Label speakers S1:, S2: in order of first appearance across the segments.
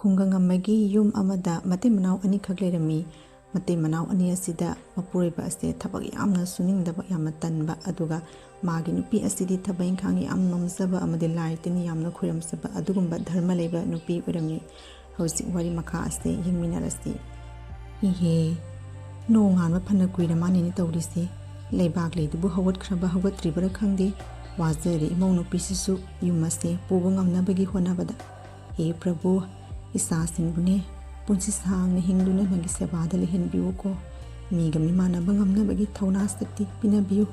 S1: ꯈꯨꯡꯒꯪ ꯑꯃꯒꯤ ꯌꯨꯝ ꯑꯃꯗ ꯃꯇꯩ ꯃꯅꯥꯎ ꯑꯅꯤꯈꯛ ꯂꯩꯔꯝꯃꯤ. ꯃꯇꯩ ꯃꯅꯥꯎ ꯑꯅꯤ ꯑꯁꯤꯗ ꯃꯄꯨꯔꯣꯏꯕ ꯑꯁꯤ ꯊꯕꯛ ꯌꯥꯝꯅ ꯁꯨꯅꯤꯡꯗꯕ, ꯌꯥꯝꯅ ꯇꯟꯕ, ꯑꯗꯨꯒ ꯃꯥꯒꯤ ꯅꯨꯄꯤ ꯑꯁꯤꯗꯤ ꯊꯕꯛ ꯏꯪꯈꯥꯡ ꯌꯥꯝ ꯉꯝꯖꯕ ꯑꯃꯗꯤ ꯂꯥꯏ ꯇꯤꯟ ꯌꯥꯝꯅ ꯈꯣꯏꯔꯝꯖꯕ ꯑꯗꯨꯒꯨꯝꯕ ꯙꯔꯃ ꯂꯩꯕ ꯅꯨꯄꯤ ꯑꯣꯏꯔꯝꯃꯤ. ꯍꯧꯖꯤꯛ ꯋꯥꯔꯤ ꯃꯈꯥ ꯑꯁꯤ ꯌꯦꯡꯃꯤꯟꯅꯔꯁꯤ. ꯏꯍꯦ, ꯅꯣꯡ ꯉꯥꯟꯕ ꯐꯅ ꯀꯨꯏꯔ ꯃꯥꯟꯅꯦ ꯇꯧꯔꯤꯁꯤ. ꯂꯩꯕꯥꯛ ꯂꯩꯗꯨꯕꯨ ꯍꯧꯒꯠꯈ꯭ꯔꯕ ꯍꯧꯒꯠꯇ꯭ꯔꯤꯕꯔꯥ ꯈꯪꯗꯦ. ꯋꯥꯖꯔꯦ ꯏꯃꯧ ꯅꯨꯄꯤꯁꯤꯁꯨ ꯌꯨꯝ ꯑꯁꯤ ꯄꯨꯕ ꯉꯝꯅꯕꯒꯤ ꯍꯣꯠꯅꯕꯗ. ꯍꯦ ꯄ꯭ꯔꯚꯨ, ꯏꯆꯥꯁꯤꯡꯕꯨꯅꯦ ꯄꯨꯟꯁꯤ ꯁꯥꯡꯅ ꯍꯤꯡꯗꯨꯅ ꯅꯪꯒꯤ ꯁꯦꯕꯥꯗ ꯂꯩꯍꯟꯕꯤꯌꯨꯀꯣ. ꯃꯤꯒ ꯃꯤꯃꯥꯟꯅꯕ ꯉꯝꯅꯕꯒꯤ ꯊꯧꯅꯥ ꯁꯛꯇꯤ ꯄꯤꯅꯕꯤꯌꯨ.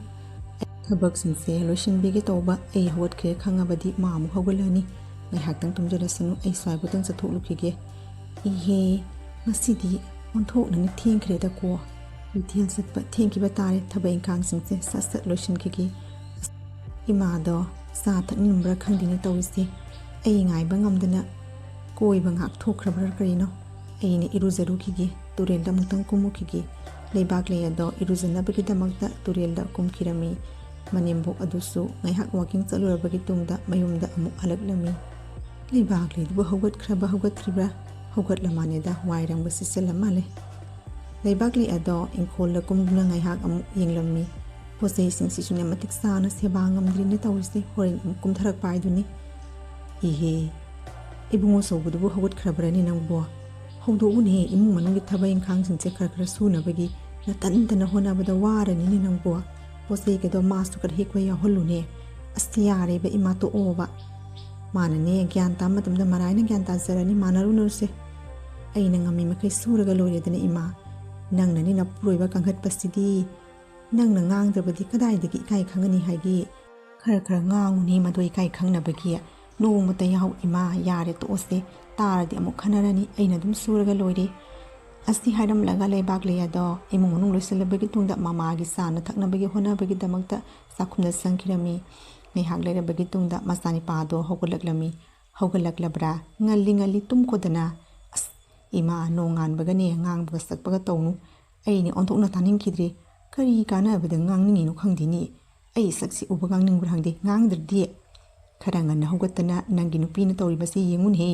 S1: ꯊꯕꯛꯁꯤꯡꯁꯦ ꯂꯣꯏꯁꯤꯟꯕꯤꯒꯦ ꯇꯧꯕ. ꯑꯩ ꯍꯧꯒꯠꯈ꯭ꯔꯦ ꯈꯪꯉꯕꯗꯤ ꯃꯥ ꯑꯃꯨꯛ ꯍꯧꯒꯠꯂꯅꯤ. ꯉꯥꯏꯍꯥꯛꯇꯪ ꯇꯨꯝꯖꯔꯁꯅꯨ, ꯑꯩ ꯁ꯭ꯋꯥꯏꯕꯨꯇꯪ ꯆꯠꯊꯣꯛꯂꯨꯈꯤꯒꯦ. ꯏꯍꯦ, ꯉꯁꯤꯗꯤ ꯑꯣꯟꯊꯣꯛꯅꯅꯤ ꯊꯦꯡꯈ꯭ꯔꯦꯗꯀꯣ. ꯀꯩꯊꯦꯜ ꯆꯠꯄ ꯊꯦꯡꯈꯤꯕ ꯇꯥꯔꯦ. ꯊꯕꯛ ꯏꯪꯈꯥꯡꯁꯤꯡꯁꯦ ꯁꯠ ꯁꯠ ꯂꯣꯏꯁꯤꯟꯈꯤꯒꯦ. ꯏꯃꯥꯗꯣ ꯆꯥ ꯊꯛꯅꯤꯡꯕ꯭ꯔꯥ ꯈꯪꯗꯦꯅꯦ ꯇꯧꯔꯤꯁꯦ. ꯑꯩ ꯉꯥꯏꯕ ꯉꯝꯗꯅ ꯀꯣꯏꯕ ꯉꯥꯛ ꯊꯣꯛꯈ꯭ꯔꯕ꯭ꯔꯥ ꯀꯔꯤꯅꯣ. ꯑꯩꯅ ꯏꯔꯨꯖꯔꯨꯈꯤꯒꯦ, ꯇꯨꯔꯦꯜꯗ ꯑꯃꯨꯛꯇꯪ ꯀꯨꯝꯃꯨꯈꯤꯒꯦ. ꯂꯩꯕꯥꯛ ꯂꯩ ꯑꯗꯣ ꯏꯔꯨꯖꯅꯕꯒꯤꯗꯃꯛꯇ ꯇꯨꯔꯦꯜꯗ ꯀꯨꯝꯈꯤꯔꯝꯃꯤ. ꯃꯅꯦꯝꯕꯣꯛ ꯑꯗꯨꯁꯨ ꯉꯥꯏꯍꯥꯛ ꯋꯥꯀꯤꯡ ꯆꯠꯂꯨꯔꯕꯒꯤ ꯇꯨꯡꯗ ꯃꯌꯨꯝꯗ ꯑꯃꯨꯛ ꯍꯜꯂꯛꯂꯝꯃꯤ. ꯂꯩꯕꯥꯛ ꯂꯩꯗꯨꯕꯨ ꯍꯧꯒꯠꯈ꯭ꯔꯕ ꯍꯧꯒꯠꯇ꯭ꯔꯤꯕ꯭ꯔꯥ? ꯍꯧꯒꯠꯂ ꯃꯥꯜꯂꯦꯗ, ꯋꯥꯏꯔꯪꯕ ꯁꯤꯠꯆꯜꯂ ꯃꯥꯜꯂꯦ. ꯂꯩꯕꯥꯛ ꯂꯩ ꯑꯗꯣ ꯏꯪꯈꯣꯜꯗ ꯀꯨꯝꯗꯨꯅ ꯉꯥꯏꯍꯥꯛ ꯑꯃꯨꯛ ꯌꯦꯡꯂꯝꯃꯤ. ꯄꯣꯠꯆꯩꯁꯤꯡꯁꯤꯁꯨꯅꯦ ꯃꯇꯤꯛ ꯆꯥꯅ ꯁꯦꯕꯥ ꯉꯝꯗ꯭ꯔꯤꯅꯦ ꯇꯧꯔꯤꯁꯦ. ꯍꯣꯔꯦꯟ ꯑꯃꯨꯛ ꯀꯨꯝꯊꯔꯛꯄ ꯍꯥꯏꯗꯨꯅꯤ. ꯏꯍꯦ, ꯏꯕꯨꯡꯉꯣ ꯑꯆꯧꯕꯗꯨꯕꯨ ꯍꯧꯒꯠꯈ꯭ꯔꯕ꯭ꯔꯅꯦ ꯅꯪꯕꯣ? ꯍꯧꯗꯣꯛꯎꯅꯦ, ꯏꯃꯨꯡ ꯃꯅꯨꯡꯒꯤ ꯊꯕꯛ ꯏꯪꯈꯥꯡꯁꯤꯡꯁꯦ ꯈꯔ ꯁꯨꯅꯕꯒꯤ ꯅꯇꯟꯇꯅ ꯍꯣꯠꯅꯕꯗ ꯋꯥꯔꯅꯤꯅꯦ ꯅꯪꯕꯣ. ꯄꯣꯠꯆꯩꯒꯗꯣ ꯃꯥꯁꯨ ꯈꯔ ꯍꯦꯛꯄ ꯌꯥꯎꯍꯜꯂꯨꯅꯦ. ꯑꯁ ꯌꯥꯔꯦꯕ ꯏꯃꯥ, ꯇꯣꯛꯑꯣꯕ. ꯃꯥꯅꯅꯦ ꯒ꯭ꯌꯥꯟ ꯇꯥꯕ ꯃꯇꯝꯗ ꯃꯔꯥꯏꯅ ꯒ꯭ꯌꯥꯟ ꯇꯥꯖꯔꯅꯤ, ꯃꯥꯟꯅꯔꯨꯅꯔꯨꯁꯦ. ꯑꯩꯅ ꯉꯝꯃꯤ ꯃꯈꯩ ꯁꯨꯔꯒ ꯂꯣꯏꯔꯦꯗꯅ ꯏꯃꯥ. ꯅꯪꯅꯅꯦ ꯅꯄꯨꯔꯣꯏꯕ ꯀꯟꯈꯠꯄꯁꯤꯗꯤ. ꯅꯪꯅ ꯉꯥꯡꯗ꯭ꯔꯕꯗꯤ ꯀꯗꯥꯏꯗꯒꯤ ꯏꯀꯥꯏ ꯈꯪꯒꯅꯤ ꯍꯥꯏꯒꯦ. ꯈꯔ ꯉꯥꯡꯉꯨꯅꯦ ꯃꯗꯣ ꯏꯀꯥꯏ ꯈꯪꯅꯕꯒꯤ. ꯅꯣꯡꯃꯇ ꯌꯥꯎ ꯏꯃꯥ, ꯌꯥꯔꯦ ꯇꯣꯛꯑꯁꯦ. ꯇꯥꯔꯗꯤ ꯑꯃꯨꯛ ꯈꯟꯅꯔꯅꯤ. ꯑꯩꯅ ꯑꯗꯨꯝ ꯁꯨꯔꯒ ꯂꯣꯏꯔꯦ. ꯑꯁꯤ ꯍꯥꯏꯔꯝꯂꯒ ꯂꯩꯕꯥꯛ ꯂꯩ ꯑꯗꯣ ꯏꯃꯨꯡ ꯃꯅꯨꯡ ꯂꯣꯏꯁꯤꯜꯂꯕꯒꯤ ꯇꯨꯡꯗ ꯃꯃꯥꯒꯤ ꯆꯥꯅ ꯊꯛꯅꯕꯒꯤ ꯍꯣꯠꯅꯕꯒꯤꯗꯃꯛꯇ ꯆꯥꯛꯈꯨꯝꯗ ꯆꯪꯈꯤꯔꯝꯃꯤ. ꯉꯥꯏꯍꯥꯛ ꯂꯩꯔꯕꯒꯤ ꯇꯨꯡꯗ ꯃꯆꯥꯅꯤꯄꯥꯗꯣ ꯍꯧꯒꯠꯂꯛꯂꯝꯃꯤ. ꯍꯧꯒꯠꯂꯛꯂꯕ꯭ꯔꯥ? ꯉꯜꯂꯤ ꯇꯨꯝꯈꯣꯗꯅ. ꯑꯁ ꯏꯃꯥ, ꯅꯣꯡ ꯉꯥꯟꯕꯒꯅꯦ ꯉꯥꯡꯕꯒ ꯁꯛꯄꯒ ꯇꯧꯅꯨ. ꯑꯩꯅꯦ ꯑꯣꯟꯊꯣꯛꯅ ꯇꯥꯅꯤꯡꯈꯤꯗ꯭ꯔꯦ. ꯀꯔꯤ ꯀꯥꯟꯅꯕꯗ ꯉꯥꯡꯅꯤꯡꯉꯤꯅꯣ ꯈꯪꯗꯦꯅꯦ. ꯑꯩ ꯁꯛꯁꯤ ꯎꯕ ꯉꯥꯡꯅꯤꯡꯕ꯭ꯔꯥ ꯈꯪꯗꯦ. ꯉꯥꯡꯗ꯭ꯔꯗꯤ ꯈꯔ ꯉꯟꯅ ꯍꯧꯒꯠꯇꯅ ꯅꯪꯒꯤ ꯅꯨꯄꯤꯅ ꯇꯧꯔꯤꯕꯁꯤ ꯌꯦꯡꯉꯨꯅꯦ.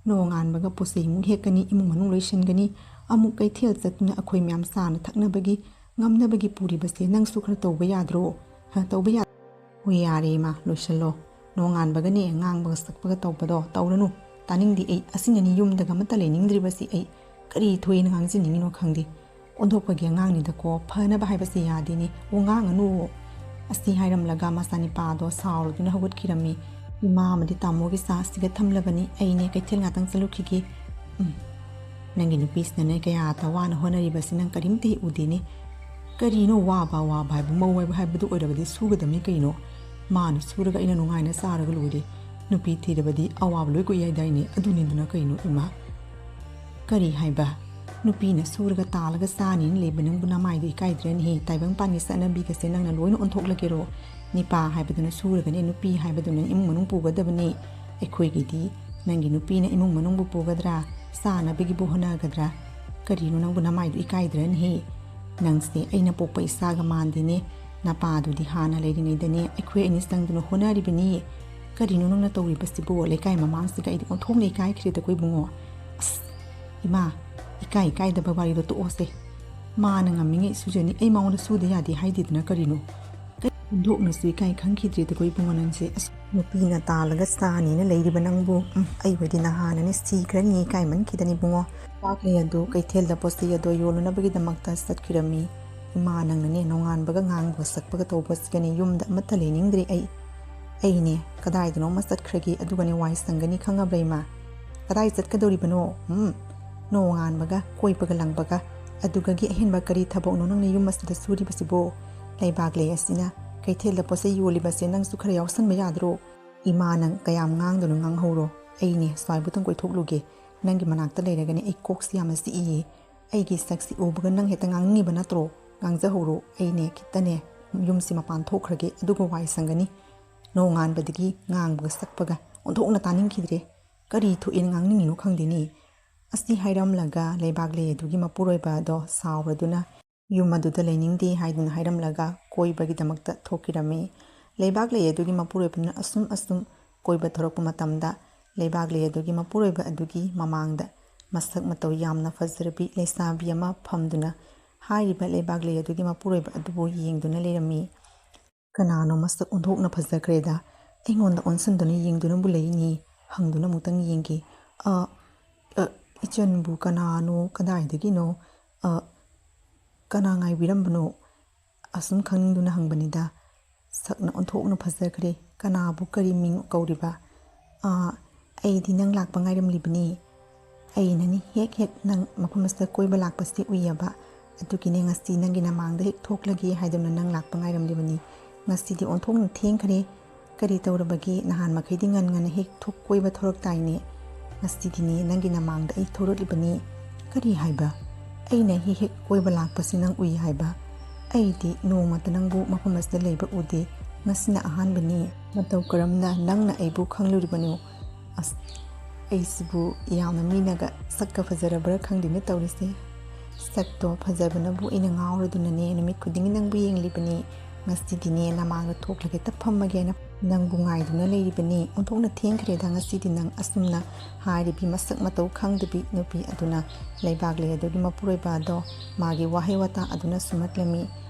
S1: ꯅꯣꯡ ꯉꯥꯟꯕꯒ ꯄꯣꯠꯆꯩ ꯑꯃꯨꯛ ꯍꯦꯛꯀꯅꯤ, ꯏꯃꯨꯡ ꯃꯅꯨꯡ ꯂꯣꯏꯁꯤꯟꯒꯅꯤ, ꯑꯃꯨꯛ ꯀꯩꯊꯦꯜ ꯆꯠꯇꯨꯅ ꯑꯩꯈꯣꯏ ꯃꯌꯥꯝ ꯆꯥꯅ ꯊꯛꯅꯕꯒꯤ ꯉꯝꯅꯕꯒꯤ ꯄꯨꯔꯤꯕꯁꯦ ꯅꯪꯁꯨ ꯈꯔ ꯇꯧꯕ ꯌꯥꯗ꯭ꯔꯣ? ꯇꯧꯕ ꯌꯥ. ꯍꯣꯏ ꯌꯥꯔꯦ ꯏꯃꯥ, ꯂꯣꯏꯁꯤꯜꯂꯣ. ꯅꯣꯡ ꯉꯥꯟꯕꯒꯅꯦ ꯉꯥꯡꯕꯒ ꯁꯛꯄꯒ ꯇꯧꯕꯗꯣ ꯇꯧꯔꯅꯨ. ꯇꯥꯅꯤꯡꯗꯦ ꯑꯩ. ꯑꯁꯤꯅꯅꯤ ꯌꯨꯝꯗꯒ ꯑꯃꯠꯇ ꯂꯩꯅꯤꯡꯗ꯭ꯔꯤꯕꯁꯤ ꯑꯩ. ꯀꯔꯤ ꯊꯣꯏꯅ ꯉꯥꯡꯖꯅꯤꯡꯉꯤꯅꯣ ꯈꯪꯗꯦ. ꯑꯣꯟꯊꯣꯛꯄꯒꯤ ꯑꯉꯥꯡꯅꯤꯗꯀꯣ, ꯐꯅꯕ ꯍꯥꯏꯕꯁꯤ ꯌꯥꯗꯦꯅꯦ. ꯉꯥꯡꯉꯅꯨ. ꯑꯁꯤ ꯍꯥꯏꯔꯝꯂꯒ ꯃꯆꯥꯅꯤꯄꯥꯗꯣ ꯁꯥꯎꯔꯗꯨꯅ ꯍꯧꯒꯠꯈꯤꯔꯝꯃꯤ. ꯏꯃꯥ ꯑꯃꯗꯤ ꯇꯥꯃꯣꯒꯤ ꯆꯥꯁꯤꯒ ꯊꯝꯂꯕꯅꯤ. ꯑꯩꯅꯦ ꯀꯩꯊꯦꯜ ꯉꯥꯛꯇꯪ ꯆꯠꯂꯨꯈꯤꯒꯦ. ꯅꯪꯒꯤ ꯅꯨꯄꯤꯁꯤꯅꯅꯦ ꯀꯌꯥꯇ ꯋꯥꯅ ꯍꯣꯠꯅꯔꯤꯕꯁꯤ ꯅꯪ ꯀꯔꯤꯝꯇ ꯍꯦꯛ ꯎꯗꯦꯅꯦ. ꯀꯔꯤꯅꯣ ꯋꯥꯕ ꯍꯥꯏꯕ, ꯃꯧ ꯍꯥꯏꯕꯗꯨ ꯑꯣꯏꯔꯕꯗꯤ ꯁꯨꯒꯗꯕꯅꯤ ꯀꯩꯅꯣ. ꯃꯥꯅ ꯁꯨꯔꯒ ꯑꯩꯅ ꯅꯨꯡꯉꯥꯏꯅ ꯆꯥꯔꯒ ꯂꯣꯏꯔꯦ. ꯅꯨꯄꯤ ꯊꯤꯔꯕꯗꯤ ꯑꯋꯥꯕ ꯂꯣꯏ ꯀꯣꯏ ꯌꯥꯏꯗꯥꯏꯅꯦ. ꯑꯗꯨꯅꯤꯗꯅ ꯀꯩꯅꯣ ꯏꯃꯥ. ꯀꯔꯤ ꯍꯥꯏꯕ? ꯅꯨꯄꯤꯅ ꯁꯨꯔꯒ ꯇꯥꯜꯂꯒ ꯆꯥꯅꯤꯅ ꯂꯩꯕ ꯅꯪꯕꯨ ꯅꯃꯥꯏꯗꯣ ꯏꯀꯥꯏꯗ꯭ꯔꯅꯤꯍꯦ. ꯇꯥꯏꯕꯪꯄꯥꯟꯒꯤ ꯆꯠꯅꯕꯤꯒꯁꯦ ꯅꯪꯅ ꯂꯣꯏꯅ ꯑꯣꯟꯊꯣꯛꯂꯒꯦꯔꯣ? ꯅꯤꯄꯥ ꯍꯥꯏꯕꯗꯨꯅ ꯁꯨꯔꯒꯅꯦ, ꯅꯨꯄꯤ ꯍꯥꯏꯕꯗꯨꯅ ꯏꯃꯨꯡ ꯃꯅꯨꯡ ꯄꯨꯒꯗꯕꯅꯤ. ꯑꯩꯈꯣꯏꯒꯤꯗꯤ ꯅꯪꯒꯤ ꯅꯨꯄꯤꯅ ꯏꯃꯨꯡ ꯃꯅꯨꯡꯕꯨ ꯄꯨꯒꯗ꯭ꯔꯥ? ꯆꯥꯅꯕꯒꯤꯕꯨ ꯍꯣꯠꯅꯒꯗ꯭ꯔꯥ? ꯀꯔꯤꯅꯣ ꯅꯪꯕꯨ ꯅꯃꯥꯏꯗꯣ ꯏꯀꯥꯏꯗ꯭ꯔꯅꯤꯍꯦ. ꯅꯪꯁꯦ ꯑꯩꯅ ꯄꯣꯛꯄ ꯏꯆꯥꯒ ꯃꯥꯟꯗꯦꯅꯦ. ꯅꯄꯥꯗꯨꯗꯤ ꯍꯥꯟꯅ ꯂꯩꯔꯤꯉꯩꯗꯅꯦ ꯑꯩꯈꯣꯏ ꯑꯅꯤ ꯆꯪꯗꯨꯅ ꯍꯣꯠꯅꯔꯤꯕꯅꯤ. ꯀꯔꯤꯅꯣ ꯅꯪꯅ ꯇꯧꯔꯤꯕꯁꯤꯕꯨ? ꯂꯩꯀꯥꯏ ꯃꯃꯥꯡꯁꯤꯒ ꯑꯩꯗꯤ ꯑꯣꯟꯊꯣꯛꯅ ꯏꯀꯥꯏꯈ꯭ꯔꯦꯗꯀꯣ ꯏꯕꯨꯡꯉꯣ. ꯑꯁ ꯏꯃꯥ, ꯏꯀꯥꯏꯗꯕ ꯋꯥꯔꯤꯗꯣ ꯇꯣꯛꯑꯣꯁꯦ. ꯃꯥꯅ ꯉꯝꯃꯤꯉꯩ ꯁꯨꯖꯅꯤ. ꯑꯩ ꯃꯉꯣꯟꯗ ꯁꯨꯗ ꯌꯥꯗꯦ ꯍꯥꯏꯗꯦꯗꯅ ꯀꯔꯤꯅꯣ. ꯍꯨꯟꯗꯣꯛꯅꯁꯨ ꯏꯀꯥꯏ ꯈꯪꯈꯤꯗ꯭ꯔꯦꯗꯀꯣ ꯏꯕꯨꯡꯉꯣ ꯅꯪꯁꯦ. ꯑꯁ ꯅꯨꯄꯤꯅ ꯇꯥꯜꯂꯒ ꯆꯥꯅꯤꯅ ꯂꯩꯔꯤꯕ ꯅꯪꯕꯨ. ꯑꯩꯕꯨꯗꯤ ꯅꯍꯥꯟꯅꯅꯦ ꯁꯤꯈ꯭ꯔꯅꯤ ꯏꯀꯥꯏꯃꯟꯈꯤꯗꯅ ꯏꯕꯨꯡꯉꯣ. ꯂꯩ ꯑꯗꯨ ꯀꯩꯊꯦꯜꯗ ꯄꯣꯠꯆꯩ ꯑꯗꯣ ꯌꯣꯜꯂꯨꯅꯕꯒꯤꯗꯃꯛꯇ ꯆꯠꯈꯤꯔꯝꯃꯤ. ꯏꯃꯥ, ꯅꯪꯅꯅꯦ ꯅꯣꯡꯉꯥꯟꯕꯒ ꯉꯥꯡꯕꯒ ꯁꯛꯄꯒ ꯇꯧꯕꯁꯤꯒꯅꯦ ꯌꯨꯝꯗ ꯑꯃꯠꯇ ꯂꯩꯅꯤꯡꯗ꯭ꯔꯦ ꯑꯩꯅꯦ ꯀꯗꯥꯏꯗꯅꯣꯃ ꯆꯠꯈ꯭ꯔꯒꯦ, ꯑꯗꯨꯒꯅꯦ ꯋꯥꯏ ꯁꯪꯒꯅꯤ ꯈꯪꯉꯕ꯭ꯔꯥ ꯏꯃꯥ? ꯀꯗꯥꯏ ꯆꯠꯀꯗꯧꯔꯤꯕꯅꯣ? ꯅꯣꯡꯉꯥꯟꯕꯒ ꯀꯣꯏꯕꯒ ꯂꯪꯕꯒ ꯑꯗꯨꯒꯒꯤ ꯑꯍꯦꯟꯕ ꯀꯔꯤ ꯊꯕꯛꯅꯣ ꯅꯪꯅ ꯌꯨꯝ ꯑꯁꯤꯗ ꯁꯨꯔꯤꯕꯁꯤꯕꯣ? ꯂꯩꯕꯥꯛ ꯂꯩ ꯑꯁꯤꯅ ꯀꯩꯊꯦꯜꯗ ꯄꯣꯠꯆꯩ ꯌꯣꯜꯂꯤꯕꯁꯦ ꯅꯪꯁꯨ ꯈꯔ ꯌꯥꯎꯁꯟꯕ ꯌꯥꯗ꯭ꯔో? ꯏꯃꯥ, ꯅꯪ ꯀꯌꯥꯝ ꯉꯥꯡꯗꯅꯣ ꯉꯥꯡꯍꯧꯔꯣ. ꯑꯩꯅꯦ ꯁ꯭ꯋꯥꯏꯕꯨꯇꯪ ꯀꯣꯏꯊꯣꯛꯂꯨꯒꯦ. ꯅꯪꯒꯤ ꯃꯅꯥꯛꯇ ꯂꯩꯔꯒꯅꯦ ꯑꯩ ꯀꯣꯛꯁꯤ ꯌꯥꯝꯅ ꯆꯤꯛꯏꯌꯦ. ꯑꯩꯒꯤ ꯁꯛꯁꯤ ꯎꯕꯒ ꯅꯪ ꯍꯦꯛꯇ ꯉꯥꯡꯅꯤꯡꯉꯤꯕ ꯅꯠꯇ꯭ꯔꯣ? ꯉꯥꯡꯖꯍꯧꯔꯣ. ꯑꯩꯅꯦ ꯈꯤꯇꯅꯦ ꯌꯨꯝꯁꯤ ꯃꯄꯥꯟ ꯊꯣꯛꯈ꯭ꯔꯒꯦ, ꯑꯗꯨꯒ ꯋꯥꯏ ꯁꯪꯒꯅꯤ. ꯅꯣꯡꯉꯥꯟꯕꯗꯒꯤ ꯉꯥꯡꯕꯒ ꯁꯛꯄꯒ ꯑꯣꯟꯊꯣꯛꯅ ꯇꯥꯅꯤꯡꯈꯤꯗ꯭ꯔꯦ. ꯀꯔꯤ ꯊꯣꯛꯑꯦꯅ ꯉꯥꯡꯅꯤꯡꯉꯤꯅꯣ ꯈꯪꯗꯦꯅꯦ. ꯑꯁꯤ ꯍꯥꯏꯔꯝꯂꯒ ꯂꯩꯕꯥꯛ ꯂꯩ ꯑꯗꯨꯒꯤ ꯃꯄꯨꯔꯣꯏꯕ ꯑꯗꯣ ꯁꯥꯎꯔꯗꯨꯅ ꯌꯨꯝ ꯑꯗꯨꯗ ꯂꯩꯅꯤꯡꯗꯦ ꯍꯥꯏꯗꯨꯅ ꯍꯥꯏꯔꯝꯂꯒ ꯀꯣꯏꯕꯒꯤꯗꯃꯛꯇ ꯊꯣꯛꯈꯤꯔꯝꯃꯤ. ꯂꯩꯕꯥꯛ ꯂꯩ ꯑꯗꯨꯒꯤ ꯃꯄꯨꯔꯣꯏꯕꯅ ꯑꯁꯨꯝ ꯀꯣꯏꯕ ꯊꯣꯔꯛꯄ ꯃꯇꯝꯗ ꯂꯩꯕꯥꯛꯂꯩ ꯑꯗꯨꯒꯤ ꯃꯄꯨꯔꯣꯏꯕ ꯑꯗꯨꯒꯤ ꯃꯃꯥꯡꯗ ꯃꯁꯛ ꯃꯇꯧ ꯌꯥꯝꯅ ꯐꯖꯔꯕꯤ ꯂꯩꯁꯥꯕꯤ ꯑꯃ ꯐꯝꯗꯨꯅ ꯍꯥꯏꯔꯤꯕ ꯂꯩꯕꯥꯛꯂꯩ ꯑꯗꯨꯒꯤ ꯃꯄꯨꯔꯣꯏꯕ ꯑꯗꯨꯕꯨ ꯌꯦꯡꯗꯨꯅ ꯂꯩꯔꯝꯃꯤ꯫ ꯀꯅꯥꯅꯣ ꯃꯁꯛ ꯑꯣꯟꯊꯣꯛꯅ ꯐꯖꯈ꯭ꯔꯦꯗ, ꯑꯩꯉꯣꯟꯗ ꯑꯣꯟꯁꯤꯟꯗꯨꯅ ꯌꯦꯡꯗꯨꯅꯕꯨ ꯂꯩꯅꯤ, ꯍꯪꯗꯨꯅ ꯑꯃꯨꯛꯇꯪ ꯌꯦꯡꯒꯦ꯫ ꯏꯆꯟꯕꯨ ꯀꯅꯥꯅꯣ, ꯀꯗꯥꯏꯗꯒꯤꯅꯣ, ꯀꯅꯥ ꯉꯥꯏꯕꯤꯔꯝꯕꯅꯣ? ꯑꯁꯨꯝ ꯈꯪꯅꯤꯡꯗꯨꯅ ꯍꯪꯕꯅꯤꯗ꯫ ꯁꯛꯅ ꯑꯣꯟꯊꯣꯛꯅ ꯐꯖꯈ꯭ꯔꯦ, ꯀꯅꯥꯕꯨ ꯀꯔꯤ ꯃꯤꯡ ꯀꯧꯔꯤꯕ? ꯑꯩꯗꯤ ꯅꯪ ꯂꯥꯛꯄ ꯉꯥꯏꯔꯝꯂꯤꯕꯅꯤ꯫ ꯑꯩꯅꯅꯤ ꯍꯦꯛ ꯅꯪ ꯃꯐꯝ ꯑꯁꯤꯗ ꯀꯣꯏꯕ ꯂꯥꯛꯄꯁꯤ ꯎꯏꯌꯦꯕ, ꯑꯗꯨꯒꯤꯅꯦ ꯉꯁꯤ ꯅꯪꯒꯤ ꯅꯃꯥꯡꯗ ꯍꯦꯛ ꯊꯣꯛꯂꯒꯦ ꯍꯥꯏꯗꯨꯅ ꯅꯪ ꯂꯥꯛꯄ ꯉꯥꯏꯔꯝꯂꯤꯕꯅꯤ꯫ ꯉꯁꯤꯗꯤ ꯑꯣꯟꯊꯣꯛꯅ ꯊꯦꯡꯈ꯭ꯔꯦ, ꯀꯔꯤ ꯇꯧꯔꯕꯒꯦ? ꯅꯍꯥꯟ ꯃꯈꯩꯗꯤ ꯉꯟꯅ ꯍꯦꯛ ꯀꯣꯏꯕ ꯊꯣꯔꯛꯇꯥꯏꯅꯦ, ꯉꯁꯤꯗꯤꯅꯦ ꯅꯪꯒꯤ ꯅꯃꯥꯡꯗ ꯑꯩ ꯊꯣꯔꯛꯂꯤꯕꯅꯤ꯫ ꯀꯔꯤ ꯍꯥꯏꯕ? ꯑꯩꯅ ꯍꯦꯛ ꯀꯣꯏꯕ ꯂꯥꯛꯄꯁꯤ ꯅꯪ ꯎꯏ ꯍꯥꯏꯕ? ꯑꯩꯗꯤ ꯅꯣꯡꯃꯇ ꯅꯪꯕꯨ ꯃꯐꯝ ꯑꯁꯤꯗ ꯂꯩꯕ ꯎꯗꯦ, ꯉꯁꯤꯅ ꯑꯍꯥꯟꯕꯅꯤ꯫ ꯃꯇꯧ ꯀꯔꯝꯅ ꯅꯪꯅ ꯑꯩꯕꯨ ꯈꯪꯂꯨꯔꯤꯕꯅꯣ? ꯑꯁ, ꯑꯩꯁꯤꯕꯨ ꯌꯥꯝꯅ ꯃꯤꯅꯒ ꯁꯛꯀ ꯐꯖꯔꯕ꯭ꯔꯥ ꯈꯪꯗꯦꯅꯦ ꯇꯧꯔꯤꯁꯦ꯫ ꯁꯛꯇꯣ ꯐꯖꯕꯅꯕꯨ ꯑꯩꯅ ꯉꯥꯎꯔꯗꯨꯅꯅꯦ ꯅꯨꯃꯤꯠ ꯈꯨꯗꯤꯡꯒꯤ ꯅꯪꯕꯨ ꯌꯦꯡꯂꯤꯕꯅꯤ꯫ ꯉꯁꯤꯗꯤꯅꯦ ꯅꯃꯥꯡꯗ ꯊꯣꯛꯂꯒ ꯍꯦꯛꯇ ꯐꯝꯃꯒꯦꯅ ꯅꯪꯕꯨ ꯉꯥꯏꯗꯨꯅ ꯂꯩꯔꯤꯕꯅꯤ꯫ ꯑꯣꯟꯊꯣꯛꯅ ꯊꯦꯡꯈ꯭ꯔꯦꯗ ꯉꯁꯤꯗꯤ ꯅꯪ꯫ ꯑꯁꯨꯝꯅ ꯍꯥꯏꯔꯤꯕꯤ ꯃꯁꯛ ꯃꯇꯧ ꯈꯪꯗꯕꯤ ꯅꯨꯄꯤ ꯑꯗꯨꯅ ꯂꯩꯕꯥꯛꯂꯩ ꯑꯗꯨꯒꯤ ꯃꯄꯨꯔꯣꯏꯕ ꯑꯗꯣ ꯃꯥꯒꯤ ꯋꯥꯍꯩ ꯋꯥꯇꯥ ꯑꯗꯨꯅ ꯁꯨꯝꯍꯠꯂꯝꯃꯤ꯫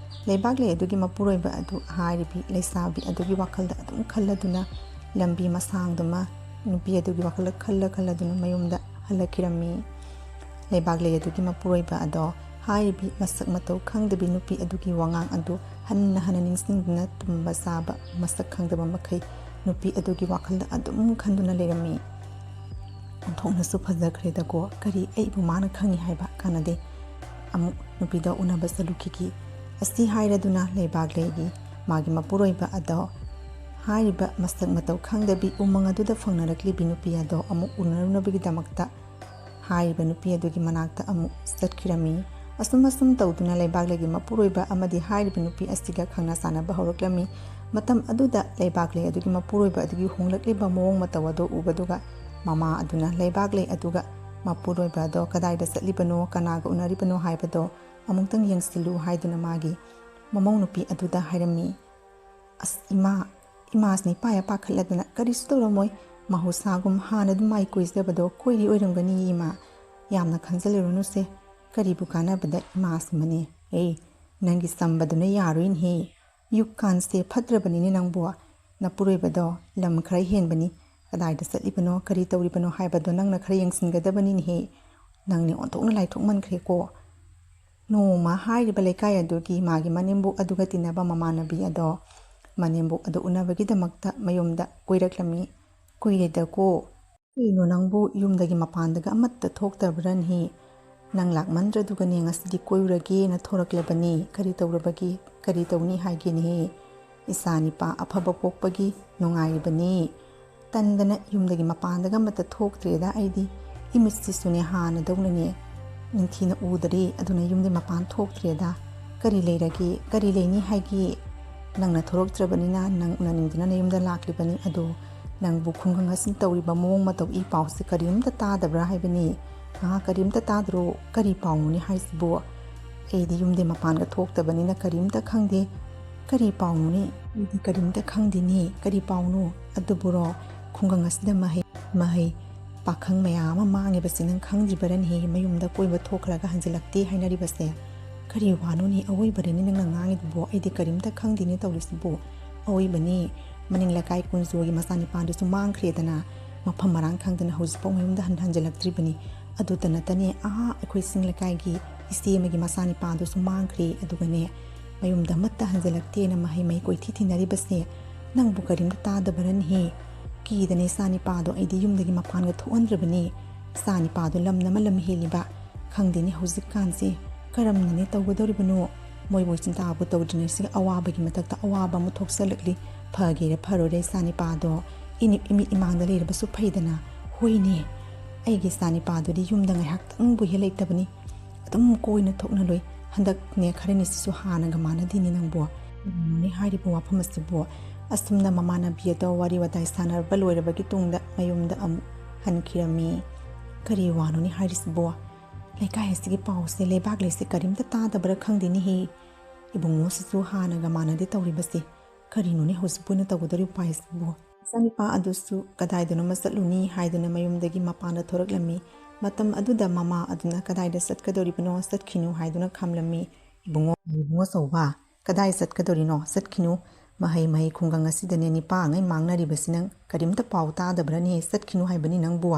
S1: ꯂꯩꯕꯥꯛꯂꯩ ꯑꯗꯨꯒꯤ ꯃꯄꯨꯔꯣꯏꯕ ꯑꯗꯨ ꯍꯥꯏꯔꯤꯕꯤ ꯂꯩꯁꯥꯕꯤ ꯑꯗꯨꯒꯤ ꯋꯥꯈꯜꯗ ꯑꯗꯨꯝ ꯈꯜꯂꯗꯨꯅ ꯂꯝꯕꯤ ꯃꯁꯥꯡꯗꯨꯃ ꯅꯨꯄꯤ ꯑꯗꯨꯒꯤ ꯋꯥꯈꯜꯗ ꯈꯜꯂꯗꯨꯅ ꯃꯌꯨꯝꯗ ꯍꯜꯂꯛꯈꯤꯔꯝꯃꯤ꯫ ꯂꯩꯕꯥꯛꯂꯩ ꯑꯗꯨꯒꯤ ꯃꯄꯨꯔꯣꯏꯕ ꯑꯗꯣ ꯍꯥꯏꯔꯤꯕꯤ ꯃꯁꯛ ꯃꯇꯧ ꯈꯪꯗꯕꯤ ꯅꯨꯄꯤ ꯑꯗꯨꯒꯤ ꯋꯥꯉꯥꯡ ꯑꯗꯨ ꯍꯟꯅ ꯅꯤꯡꯁꯤꯡꯗꯨꯅ ꯇꯨꯝꯕ ꯆꯥꯕ ꯃꯁꯛ ꯈꯪꯗꯕ ꯃꯈꯩ ꯅꯨꯄꯤ ꯑꯗꯨꯒꯤ ꯋꯥꯈꯜꯗ ꯑꯗꯨꯝ ꯈꯟꯗꯨꯅ ꯂꯩꯔꯝꯃꯤ꯫ ꯑꯣꯟꯊꯣꯛꯅꯁꯨ ꯐꯖꯈ꯭ꯔꯦꯗꯀꯣ, ꯀꯔꯤ ꯑꯩꯕꯨ ꯃꯥꯅ ꯈꯪꯉꯤ ꯍꯥꯏꯕ? ꯀꯥꯟꯅꯗꯦ, ꯑꯃꯨꯛ ꯅꯨꯄꯤꯗ ꯎꯅꯕ ꯆꯠꯂꯨꯈꯤꯒꯤ꯫ ꯑꯁꯤ ꯍꯥꯏꯔꯗꯨꯅ ꯂꯩꯕꯥꯛꯂꯩꯒꯤ ꯃꯥꯒꯤ ꯃꯄꯨꯔꯣꯏꯕ ꯑꯗꯣ ꯍꯥꯏꯔꯤꯕ ꯃꯁꯛ ꯃꯇꯧ ꯈꯪꯗꯕꯤ ꯎꯃꯪ ꯑꯗꯨꯗ ꯐꯪꯅꯔꯛꯂꯤꯕꯤ ꯅꯨꯄꯤ ꯑꯗꯣ ꯑꯃꯨꯛ ꯎꯅꯔꯨꯅꯕꯒꯤꯗꯃꯛꯇ ꯍꯥꯏꯔꯤꯕ ꯅꯨꯄꯤ ꯑꯗꯨꯒꯤ ꯃꯅꯥꯛꯇ ꯑꯃꯨꯛ ꯆꯠꯈꯤꯔꯝꯃꯤ꯫ ꯑꯁꯨꯝ ꯇꯧꯗꯨꯅ ꯂꯩꯕꯥꯛꯂꯩꯒꯤ ꯃꯄꯨꯔꯣꯏꯕ ꯑꯃꯗꯤ ꯍꯥꯏꯔꯤꯕ ꯅꯨꯄꯤ ꯑꯁꯤꯒ ꯈꯪꯅ ꯆꯥꯟꯅꯕ ꯍꯧꯔꯛꯂꯝꯃꯤ꯫ ꯃꯇꯝ ꯑꯗꯨꯗ ꯂꯩꯕꯥꯛꯂꯩ ꯑꯗꯨꯒꯤ ꯃꯄꯨꯔꯣꯏꯕ ꯑꯗꯨꯒꯤ ꯍꯣꯡꯂꯛꯂꯤꯕ ꯃꯑꯣꯡ ꯃꯇꯧ ꯑꯗꯨ ꯎꯕꯗꯨꯒ ꯃꯃꯥ ꯑꯗꯨꯅ ꯂꯩꯕꯥꯛꯂꯩ ꯑꯗꯨꯒ ꯃꯄꯨꯔꯣꯏꯕ ꯑꯗꯣ ꯀꯗꯥꯏꯗ ꯆꯠꯂꯤꯕꯅꯣ, ꯀꯅꯥꯒ ꯎꯅꯔꯤꯕꯅꯣ ꯍꯥꯏꯕꯗꯣ ꯑꯃꯨꯛꯇꯪ ꯌꯦꯡꯁꯤꯜꯂꯨ ꯍꯥꯏꯗꯨꯅ ꯃꯥꯒꯤ ꯃꯃꯧ ꯅꯨꯄꯤ ꯑꯗꯨꯗ ꯍꯥꯏꯔꯝꯃꯤ꯫ ꯑꯁ ꯏꯃꯥꯁꯤꯅ ꯏꯄꯥ ꯄꯥꯈꯠꯂꯗꯅ ꯀꯔꯤꯁꯨ ꯇꯧꯔꯝꯃꯣꯏ, ꯃꯍꯧꯁꯥꯒꯨꯝ ꯍꯥꯟꯅ ꯑꯗꯨꯝ ꯃꯥꯏ ꯀꯣꯏꯖꯕꯗꯣ ꯀꯣꯏꯔꯤ ꯑꯣꯏꯔꯝꯒꯅꯤ ꯏꯃꯥ, ꯌꯥꯝꯅ ꯈꯟꯖꯜꯂꯨꯔꯅꯨꯁꯦ, ꯀꯔꯤꯕꯨ ꯀꯥꯟꯅꯕꯗ ꯏꯃꯥꯁꯤꯃꯅꯦ꯫ ꯅꯪꯒꯤ ꯆꯝꯕꯗꯨꯅ ꯌꯥꯔꯣꯏꯅꯦꯍꯦ, ꯌꯨꯛꯀꯥꯟꯁꯦ ꯐꯠꯇ꯭ꯔꯕꯅꯤꯅꯦ ꯅꯪꯕꯨ꯫ ꯅꯄꯨꯔꯣꯏꯕꯗꯣ ꯂꯝ ꯈꯔ ꯍꯦꯟꯕꯅꯤ, ꯀꯗꯥꯏꯗ ꯆꯠꯂꯤꯕꯅꯣ, ꯀꯔꯤ ꯇꯧꯔꯤꯕꯅꯣ ꯍꯥꯏꯕꯗꯣ ꯅꯪꯅ ꯈꯔ ꯌꯦꯡꯁꯤꯟꯒꯗꯕꯅꯤꯅꯦꯍꯦ, ꯅꯪꯅꯦ ꯑꯣꯟꯊꯣꯛꯅ ꯂꯥꯏꯊꯣꯛꯃꯟꯈ꯭ꯔꯦꯀꯣ꯫ ꯅꯣꯡꯃ ꯍꯥꯏꯔꯤꯕ ꯂꯩꯀꯥꯏ ꯑꯗꯨꯒꯤ ꯃꯥꯒꯤ ꯃꯅꯦꯝꯕꯣꯛ ꯑꯗꯨꯒ ꯇꯤꯟꯅꯕ ꯃꯃꯥꯟꯅꯕꯤ ꯑꯗꯣ ꯃꯅꯦꯝꯕꯣꯛ ꯑꯗꯨ ꯎꯅꯕꯒꯤꯗꯃꯛꯇ ꯃꯌꯨꯝꯗ ꯀꯣꯏꯔꯛꯂꯝꯃꯤ꯫ ꯀꯨꯏꯔꯦꯗꯀꯣ, ꯀꯩꯅꯣ ꯅꯪꯕꯨ ꯌꯨꯝꯗꯒꯤ ꯃꯄꯥꯟꯗꯒ ꯑꯃꯠꯇ ꯊꯣꯛꯇꯕ꯭ꯔꯅꯦꯍꯦ? ꯅꯪ ꯂꯥꯛꯃꯟꯗ꯭ꯔꯗꯨꯒꯅꯦ ꯉꯁꯤꯗꯤ ꯀꯣꯏꯔꯨꯔꯒꯦꯅ ꯊꯣꯔꯛꯂꯕꯅꯤ꯫ ꯀꯔꯤ ꯇꯧꯔꯕꯒꯦ? ꯀꯔꯤ ꯇꯧꯅꯤ ꯍꯥꯏꯒꯦꯅꯦꯍꯦ? ꯏꯆꯥ ꯅꯤꯄꯥ ꯑꯐꯕ ꯄꯣꯛꯄꯒꯤ ꯅꯨꯡꯉꯥꯏꯔꯤꯕꯅꯤ, ꯇꯟꯗꯅ ꯌꯨꯝꯗꯒꯤ ꯃꯄꯥꯟꯗꯒ ꯑꯃꯠꯇ ꯊꯣꯛꯇ꯭ꯔꯦꯗ ꯑꯩꯗꯤ꯫ ꯏꯃꯤꯠꯁꯤꯁꯨꯅꯦ ꯍꯥꯟꯅꯗꯧꯅꯅꯦ ꯅꯤꯡꯊꯤꯅ ꯎꯗꯔꯦ, ꯑꯗꯨꯅ ꯌꯨꯝꯗꯒꯤ ꯃꯄꯥꯟ ꯊꯣꯛꯇ꯭ꯔꯦꯗ꯫ ꯀꯔꯤ ꯂꯩꯔꯒꯦ? ꯀꯔꯤ ꯂꯩꯅꯤ ꯍꯥꯏꯒꯦ? ꯅꯪꯅ ꯊꯣꯔꯛꯇ꯭ꯔꯕꯅꯤꯅ ꯅꯪ ꯎꯅꯅꯤꯡꯗꯨꯅ ꯅꯌꯨꯝꯗ ꯂꯥꯛꯂꯤꯕꯅꯤ, ꯑꯗꯣ ꯅꯪꯕꯨ ꯈꯨꯡꯒꯪ ꯑꯁꯤ ꯇꯧꯔꯤꯕ ꯃꯑꯣꯡ ꯃꯇꯧ ꯏ ꯄꯥꯎꯁꯦ ꯀꯔꯤꯝꯇ ꯇꯥꯗꯕ꯭ꯔꯥ ꯍꯥꯏꯕꯅꯤ? ꯀꯔꯤꯝꯇ ꯇꯥꯗ꯭ꯔꯣ? ꯀꯔꯤ ꯄꯥꯎꯅꯣꯅꯦ ꯍꯥꯏꯁꯤꯕꯣ? ꯑꯩꯗꯤ ꯌꯨꯝꯗꯩ ꯃꯄꯥꯟꯒ ꯊꯣꯛꯇꯕꯅꯤꯅ ꯀꯔꯤꯝꯇ ꯈꯪꯗꯦ꯫ ꯀꯔꯤ ꯄꯥꯎꯅꯣꯅꯦ? ꯑꯩꯗꯤ ꯀꯔꯤꯝꯇ ꯈꯪꯗꯦꯅꯦ, ꯀꯔꯤ ꯄꯥꯎꯅꯣ? ꯑꯗꯨꯕꯨꯔꯣ, ꯈꯨꯡꯒꯪ ꯑꯁꯤꯗ ꯃꯍꯩ ꯄꯥꯈꯪ ꯃꯌꯥꯝ ꯑꯃ ꯃꯥꯡꯉꯤꯕꯁꯦ ꯅꯪ ꯈꯪꯗ꯭ꯔꯤꯕꯔꯅꯦꯍꯦ? ꯃꯌꯨꯝꯗ ꯀꯣꯏꯕ ꯊꯣꯛꯈ꯭ꯔꯒ ꯍꯟꯖꯤꯜꯂꯛꯇꯦ ꯍꯥꯏꯅꯔꯤꯕꯁꯦ ꯀꯔꯤ ꯋꯥꯅꯣꯅꯦ? ꯑꯋꯣꯏꯕꯔꯅꯦ ꯅꯪꯅ ꯉꯥꯡꯉꯤꯗꯨꯕꯣ? ꯑꯩꯗꯤ ꯀꯔꯤꯝꯇ ꯈꯪꯗꯦꯅꯦ ꯇꯧꯔꯤꯁꯤꯕꯣ꯫ ꯑꯋꯣꯏꯕꯅꯤ, ꯃꯅꯤꯡ ꯂꯩꯀꯥꯏ ꯀꯨꯟꯖꯣꯒꯤ ꯃꯆꯥꯅꯤꯄꯥꯗꯨꯁꯨ ꯃꯥꯡꯈ꯭ꯔꯦꯗꯅ, ꯃꯐꯝ ꯃꯔꯥꯡ ꯈꯪꯗꯅ ꯍꯧꯖꯤꯛꯐꯥꯎ ꯃꯌꯨꯝꯗ ꯍꯟꯖꯤꯜꯂꯛꯇ꯭ꯔꯤꯕꯅꯤ꯫ ꯑꯗꯨꯇ ꯅꯠꯇꯅꯦ, ꯑꯩꯈꯣꯏ ꯆꯤꯡ ꯂꯩꯀꯥꯏꯒꯤ ꯏꯆꯦ ꯑꯃꯒꯤ ꯃꯆꯥꯅꯤꯄꯥꯗꯨꯁꯨ ꯃꯥꯡꯈ꯭ꯔꯦ, ꯑꯗꯨꯒꯅꯦ ꯃꯌꯨꯝꯗ ꯑꯃꯠꯇ ꯍꯟꯖꯤꯜꯂꯛꯇꯦꯅ ꯃꯍꯩ ꯀꯣꯏꯊꯤ ꯊꯤꯅꯔꯤꯕꯁꯦ ꯅꯪꯕꯨ ꯀꯔꯤꯝꯇ ꯇꯥꯗꯕꯔꯅꯦꯍꯦ? ꯀꯤꯗꯅ ꯏꯆꯥꯅꯤꯄꯥꯗꯣ ꯑꯩꯗꯤ ꯌꯨꯝꯗꯒꯤ ꯃꯄꯥꯟꯒ ꯊꯣꯛꯍꯟꯗ꯭ꯔꯕꯅꯤ꯫ ꯏꯆꯥꯅꯤꯄꯥꯗꯣ ꯂꯝ ꯍꯦꯜꯂꯤꯕ, ꯈꯪꯗꯦꯅꯦ ꯍꯧꯖꯤꯛꯀꯥꯟꯁꯦ ꯀꯔꯝꯅꯅꯦ ꯇꯧꯒꯗꯧꯔꯤꯕꯅꯣ? ꯃꯣꯏꯕꯨ ꯆꯤꯟꯇꯥꯕꯨ ꯇꯧꯗ꯭ꯔꯤꯉꯩꯁꯤꯒ ꯑꯋꯥꯕꯒꯤ ꯃꯊꯛꯇ ꯑꯋꯥꯕ ꯑꯃꯨꯛ ꯊꯣꯛꯆꯜꯂꯛꯂꯤ꯫ ꯐꯒꯦꯔ ꯐꯔꯣꯏꯔ ꯏꯆꯥꯅꯤꯄꯥꯗꯣ ꯏꯃꯤꯠ ꯏꯃꯥꯡꯗ ꯂꯩꯔꯕꯁꯨ ꯐꯩꯗꯅ꯫ ꯍꯣꯏꯅꯦ, ꯑꯩꯒꯤ ꯏꯆꯥꯅꯤꯄꯥꯗꯨꯗꯤ ꯌꯨꯝꯗ ꯉꯥꯏꯍꯥꯛꯇꯪꯕꯨ ꯍꯦꯛ ꯂꯩꯇꯕꯅꯤ, ꯑꯗꯨꯝ ꯀꯣꯏꯅ ꯊꯣꯛꯅ ꯂꯣꯏ꯫ ꯍꯟꯗꯛꯅꯦ ꯈꯔꯅꯤꯁꯤꯁꯨ ꯍꯥꯟꯅꯒ ꯃꯥꯟꯅꯗꯦꯅꯦ ꯅꯪꯕꯨ꯫ ꯀꯔꯤꯅꯣꯅꯦ ꯍꯥꯏꯔꯤꯕ ꯋꯥꯐꯝ ꯑꯁꯤꯕꯨ? ꯑꯁꯨꯝꯅ ꯃꯃꯥꯟꯅꯕꯤ ꯑꯗꯣ ꯋꯥꯔꯤ ꯋꯥꯇꯥꯏ ꯁꯥꯟꯅꯕ ꯂꯣꯏꯔꯕꯒꯤ ꯇꯨꯡꯗ ꯃꯌꯨꯝꯗ ꯑꯃꯨꯛ ꯍꯟꯈꯤꯔꯝꯃꯤ꯫ ꯀꯔꯤ ꯋꯥꯅꯣꯅꯦ ꯍꯥꯏꯔꯤꯁꯤꯕꯣ? ꯂꯩꯀꯥꯏ ꯑꯁꯤꯒꯤ ꯄꯥꯎꯁꯦ ꯂꯩꯕꯥꯛꯂꯩꯁꯦ ꯀꯔꯤꯝꯇ ꯇꯥꯗꯕ꯭ꯔꯥ ꯈꯪꯗꯦꯅꯦꯍꯦ? ꯏꯕꯨꯡꯉꯣꯁꯤꯁꯨ ꯍꯥꯟꯅꯒ ꯃꯥꯟꯅꯗꯦ ꯇꯧꯔꯤꯕꯁꯦ, ꯀꯔꯤꯅꯣꯅꯦ ꯍꯧꯖꯤꯛꯄꯨ ꯑꯣꯏꯅ ꯇꯧꯒꯗꯧꯔꯤꯕ ꯄꯥꯏꯁꯤꯕꯨ? ꯃꯆꯥꯅꯤꯄꯥ ꯑꯗꯨꯁꯨ ꯀꯗꯥꯏꯗꯅꯣꯃ ꯆꯠꯂꯨꯅꯤ ꯍꯥꯏꯗꯨꯅ ꯃꯌꯨꯝꯗꯒꯤ ꯃꯄꯥꯟꯗ ꯊꯣꯔꯛꯂꯝꯃꯤ꯫ ꯃꯇꯝ ꯑꯗꯨꯗ ꯃꯃꯥ ꯑꯗꯨꯅ ꯀꯗꯥꯏꯗ ꯆꯠꯀꯗꯧꯔꯤꯕꯅꯣ ꯆꯠꯈꯤꯅꯨ ꯍꯥꯏꯗꯨꯅ ꯈꯥꯝꯂꯝꯃꯤ꯫ ꯏꯕꯨꯡꯉꯣ ꯆꯧꯕ ꯀꯗꯥꯏ ꯆꯠꯀꯗꯧꯔꯤꯅꯣ ꯆꯠꯈꯤꯅꯨ ꯃꯍꯩ ꯈꯨꯡꯒꯪ ꯑꯁꯤꯗꯅꯦ ꯅꯤꯄꯥꯉꯩ ꯃꯥꯡꯅꯔꯤꯕꯁꯤ ꯅꯪ ꯀꯔꯤꯝꯇ ꯄꯥꯎ ꯇꯥꯗꯕ꯭ꯔꯅꯦ ꯆꯠꯈꯤꯅꯨ ꯍꯥꯏꯕꯅꯤ ꯅꯪꯕꯨ꯫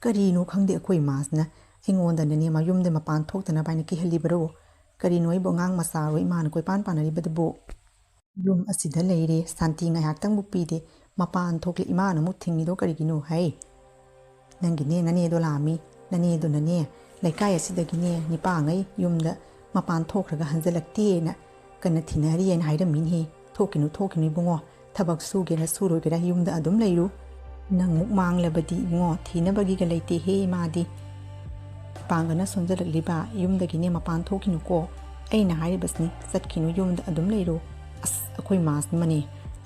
S1: ꯀꯔꯤꯅꯣ ꯈꯪꯗꯦ ꯑꯩꯈꯣꯏ ꯏꯃꯥꯁꯤꯅ ꯑꯩꯉꯣꯟꯗꯅꯅꯦ ꯃꯌꯨꯝꯗ ꯃꯄꯥꯟ ꯊꯣꯛꯇꯅꯕ ꯍꯥꯏꯅ ꯀꯤꯍꯜꯂꯤꯕꯔꯣ꯫ ꯀꯔꯤꯅꯣ ꯑꯩꯕꯨ ꯑꯉꯥꯡ ꯃꯆꯥꯔꯣ ꯏꯃꯥꯅ ꯀꯣꯏꯄꯥꯟ ꯄꯥꯟꯅꯔꯤꯕꯗꯨꯕꯨ꯫ ꯌꯨꯝ ꯑꯁꯤꯗ ꯂꯩꯔꯦ ꯁꯥꯟꯇꯤ ꯉꯥꯏꯍꯥꯛꯇꯪꯕꯨ ꯄꯤꯗꯦ ꯃꯄꯥꯟ ꯊꯣꯛꯂꯦ ꯏꯃꯥꯅ ꯑꯃꯨꯛ ꯊꯤꯡꯉꯤꯗꯣ ꯀꯔꯤꯒꯤꯅꯣ ꯍꯥꯏ꯫ ꯅꯪꯒꯤꯅꯦ ꯅꯅꯦꯗꯣ ꯂꯥꯛꯑꯝꯃꯤ ꯅꯅꯦꯗꯨꯅꯅꯦ ꯂꯩꯀꯥꯏ ꯑꯁꯤꯗꯒꯤꯅꯦ ꯅꯤꯄꯥꯉꯩ ꯌꯨꯝꯗ ꯃꯄꯥꯟ ꯊꯣꯛꯈ꯭ꯔꯒ ꯍꯟꯖꯜꯂꯛꯇꯦꯅ ꯀꯟꯅ ꯊꯤꯅꯔꯤꯑꯅ ꯍꯥꯏꯔꯝꯃꯤꯅꯦ꯫ ꯊꯣꯛꯈꯤꯅꯨ ꯏꯕꯨꯡꯉꯣ ꯊꯕꯛ ꯁꯨꯒꯦꯔꯥ ꯁꯨꯔꯣꯏꯒꯦꯔꯥ ꯌꯨꯝꯗ ꯑꯗꯨꯝ ꯂꯩꯔꯨ꯫ ꯅꯪꯃꯨꯛ ꯃꯥꯡꯂꯕꯗꯤ ꯏꯕꯨꯡꯉꯣ ꯊꯤꯅꯕꯒꯤꯒ ꯂꯩꯇꯦꯍꯦ ꯏꯃꯥꯗꯤ꯫ ꯏꯄꯥꯡꯒꯅ ꯁꯣꯟꯖꯜꯂꯛꯂꯤꯕ ꯌꯨꯝꯗꯒꯤꯅꯦ ꯃꯄꯥꯟ ꯊꯣꯛꯈꯤꯅꯨꯀꯣ ꯑꯩꯅ ꯍꯥꯏꯔꯤꯕꯁꯤꯅꯤ ꯆꯠꯈꯤꯅꯨ ꯌꯨꯝꯗ ꯑꯗꯨꯝ ꯂꯩꯔꯨ꯫ ꯑꯁ ꯑꯩꯈꯣꯏ ꯃꯥꯁꯤꯃꯅꯦ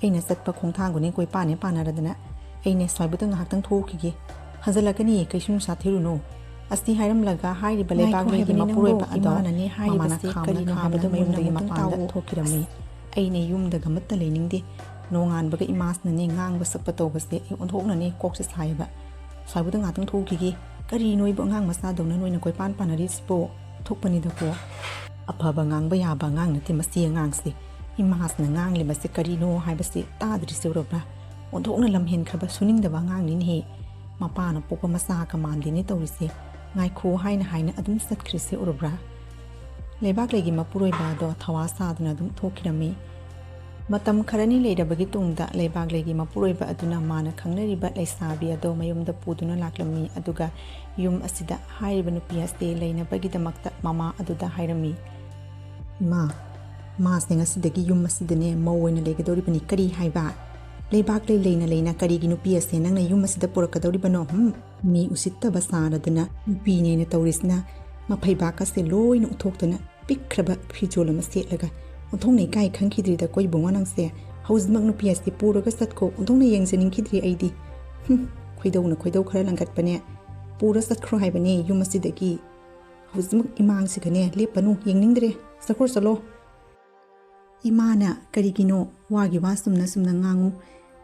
S1: ꯑꯩꯅ ꯆꯠꯄ ꯈꯣꯡꯊꯥꯡꯒꯅꯦ ꯀꯣꯏꯄꯥꯟꯅꯦ ꯄꯥꯟꯅꯔꯗꯅ ꯑꯩꯅꯦ ꯁ꯭ꯋꯥꯏꯕꯨꯗ ꯉꯥꯏꯍꯥꯛꯇꯪ ꯊꯣꯛꯈꯤꯒꯦ ꯍꯟꯖꯜꯂꯛꯀꯅꯤ ꯀꯩꯁꯨ ꯅꯨꯡꯁꯥ ꯊꯤꯔꯨꯅꯨ꯫ ꯑꯁꯤ ꯍꯥꯏꯔꯝꯂꯒ ꯍꯥꯏꯔꯤꯕ ꯂꯩꯕꯥꯛꯂꯩꯒꯤ ꯃꯄꯨꯔꯣꯏꯕ ꯑꯗꯣ ꯃꯃꯥꯅ ꯈꯥꯝꯅ ꯈꯥꯝꯕꯗ ꯃꯌꯨꯝꯗꯒꯤ ꯃꯄꯥꯟꯗ ꯊꯣꯛꯈꯤꯔꯝꯃꯤ꯫ ꯑꯩꯅ ꯌꯨꯝꯗꯒ ꯑꯃꯠꯇ ꯂꯩꯅꯤꯡꯗꯦ ꯅꯣꯡꯉꯥꯟꯕꯒ ꯏꯃꯥꯁꯤꯅꯅꯦ ꯉꯥꯡꯕ ꯁꯛꯄ ꯇꯧꯕꯁꯦ ꯑꯩ ꯑꯣꯟꯊꯣꯛꯅꯅꯦ ꯀꯣꯛꯁꯦ ꯁꯥꯏꯕ꯫ ꯁ꯭ꯋꯥꯏꯕꯨꯗ ꯉꯥꯛꯇꯪ ꯊꯣꯛꯈꯤꯒꯦ ꯀꯔꯤꯅꯣ ꯑꯩꯕꯨ ꯑꯉꯥꯡ ꯃꯆꯥꯗꯧꯅ ꯅꯣꯏꯅ ꯀꯣꯏꯄꯥꯟ ꯄꯥꯟꯅꯔꯤꯁꯤꯕꯣ ꯊꯣꯛꯄꯅꯤꯗꯀꯣ꯫ ꯑꯐꯕ ꯉꯥꯡꯕ ꯌꯥꯕ ꯑꯉꯥꯡ ꯅꯠꯇꯦ ꯃꯁꯤ ꯑꯉꯥꯡꯁꯦ ꯏꯃꯥꯁꯤꯅ ꯉꯥꯡꯂꯤꯕꯁꯦ ꯀꯔꯤꯅꯣ ꯍꯥꯏꯕꯁꯤ ꯇꯥꯗ꯭ꯔꯤꯁꯦ ꯎꯔꯕ꯭ꯔꯥ ꯑꯣꯟꯊꯣꯛꯅ ꯂꯝꯍꯦꯟꯈ꯭ꯔꯕ ꯁꯨꯅꯤꯡꯗꯕ ꯑꯉꯥꯡꯅꯤꯅꯦꯍꯦ꯫ ꯃꯄꯥꯅ ꯄꯣꯛꯄ ꯃꯆꯥꯒ ꯃꯥꯟꯗꯦꯅꯦ ꯇꯧꯔꯤꯁꯦ ꯉꯥꯏꯈꯣ ꯍꯥꯏꯅ ꯑꯗꯨꯝ ꯆꯠꯈ꯭ꯔꯤꯁꯦ ꯎꯔꯕ꯭ꯔꯥ꯫ ꯂꯩꯕꯥꯛꯂꯩꯒꯤ ꯃꯄꯨꯔꯣꯏꯕ ꯑꯗꯣ ꯊꯋꯥ ꯁꯥꯗꯨꯅ ꯑꯗꯨꯝ ꯊꯣꯛꯈꯤꯔꯝꯃꯤ꯫ ꯃꯇꯝ ꯈꯔꯅꯤ ꯂꯩꯔꯕꯒꯤ ꯇꯨꯡꯗ ꯂꯩꯕꯥꯛꯂꯩꯒꯤ ꯃꯄꯨꯔꯣꯏꯕ ꯑꯗꯨꯅ ꯃꯥꯅ ꯈꯪꯅꯔꯤꯕ ꯂꯩꯁꯥꯕꯤ ꯑꯗꯣ ꯃꯌꯨꯝꯗ ꯄꯨꯗꯨꯅ ꯂꯥꯛꯂꯝꯃꯤ ꯑꯗꯨꯒ ꯌꯨꯝ ꯑꯁꯤꯗ ꯍꯥꯏꯔꯤꯕ ꯅꯨꯄꯤ ꯑꯁꯤ ꯂꯩꯅꯕꯒꯤꯗꯃꯛꯇ ꯃꯃꯥ ꯑꯗꯨꯗ ꯍꯥꯏꯔꯝꯃꯤ꯫ ꯏꯃꯥ ꯃꯥꯁꯦ ꯉꯁꯤꯗꯒꯤ ꯌꯨꯝ ꯑꯁꯤꯗꯅꯦ ꯃꯧ ꯑꯣꯏꯅ ꯂꯩꯒꯗꯧꯔꯤꯕꯅꯤ꯫ ꯀꯔꯤ ꯍꯥꯏꯕ ꯂꯩꯕꯥꯛꯂꯩ ꯂꯩꯅ ꯀꯔꯤꯒꯤ ꯅꯨꯄꯤ ꯑꯁꯦ ꯅꯪꯅ ꯌꯨꯝ ꯑꯁꯤꯗ ꯄꯨꯔꯛꯀꯗꯧꯔꯤꯕꯅꯣ꯫ ꯃꯤ ꯎꯁꯤꯠꯇꯕ ꯁꯥꯔꯗꯅ ꯅꯨꯄꯤꯅꯦꯅ ꯇꯧꯔꯤꯁꯤꯅ ꯃꯐꯩꯕꯥꯛꯀꯁꯦ ꯂꯣꯏꯅ ꯎꯠꯊꯣꯛꯇꯅ ꯄꯤꯛꯈ꯭ꯔꯕ ꯐꯤꯖꯣꯜ ꯑꯃ ꯁꯦꯠꯂꯒ ꯑꯣꯟꯊꯣꯛꯅ ꯏꯀꯥꯏ ꯈꯪꯈꯤꯗ꯭ꯔꯤꯗꯀꯣ ꯏꯕꯨꯡꯉꯣ ꯅꯪꯁꯦ ꯍꯧꯖꯤꯛꯃꯛ ꯅꯨꯄꯤ ꯑꯁꯤ ꯄꯨꯔꯒ ꯆꯠꯈꯣ ꯑꯣꯟꯊꯣꯛꯅ ꯌꯦꯡꯖꯅꯤꯡꯈꯤꯗ꯭ꯔꯤ ꯑꯩꯗꯤ꯫ ꯈꯣꯏꯗꯧ ꯈꯔ ꯂꯪꯒꯠꯄꯅꯦ ꯄꯨꯔ ꯆꯠꯈ꯭ꯔꯣ ꯍꯥꯏꯕꯅꯦ ꯌꯨꯝ ꯑꯁꯤꯗꯒꯤ ꯍꯧꯖꯤꯛꯃꯛ ꯏꯃꯥꯡꯁꯤꯒꯅꯦ ꯂꯦꯞꯄꯅꯨ ꯌꯦꯡꯅꯤꯡꯗ꯭ꯔꯦ ꯆꯠꯈ꯭ꯔꯣ꯫ ꯏꯃꯥꯅ ꯀꯔꯤꯒꯤꯅꯣ ꯋꯥꯒꯤ ꯋꯥ ꯆꯨꯝꯅ ꯉꯥꯡꯉꯨ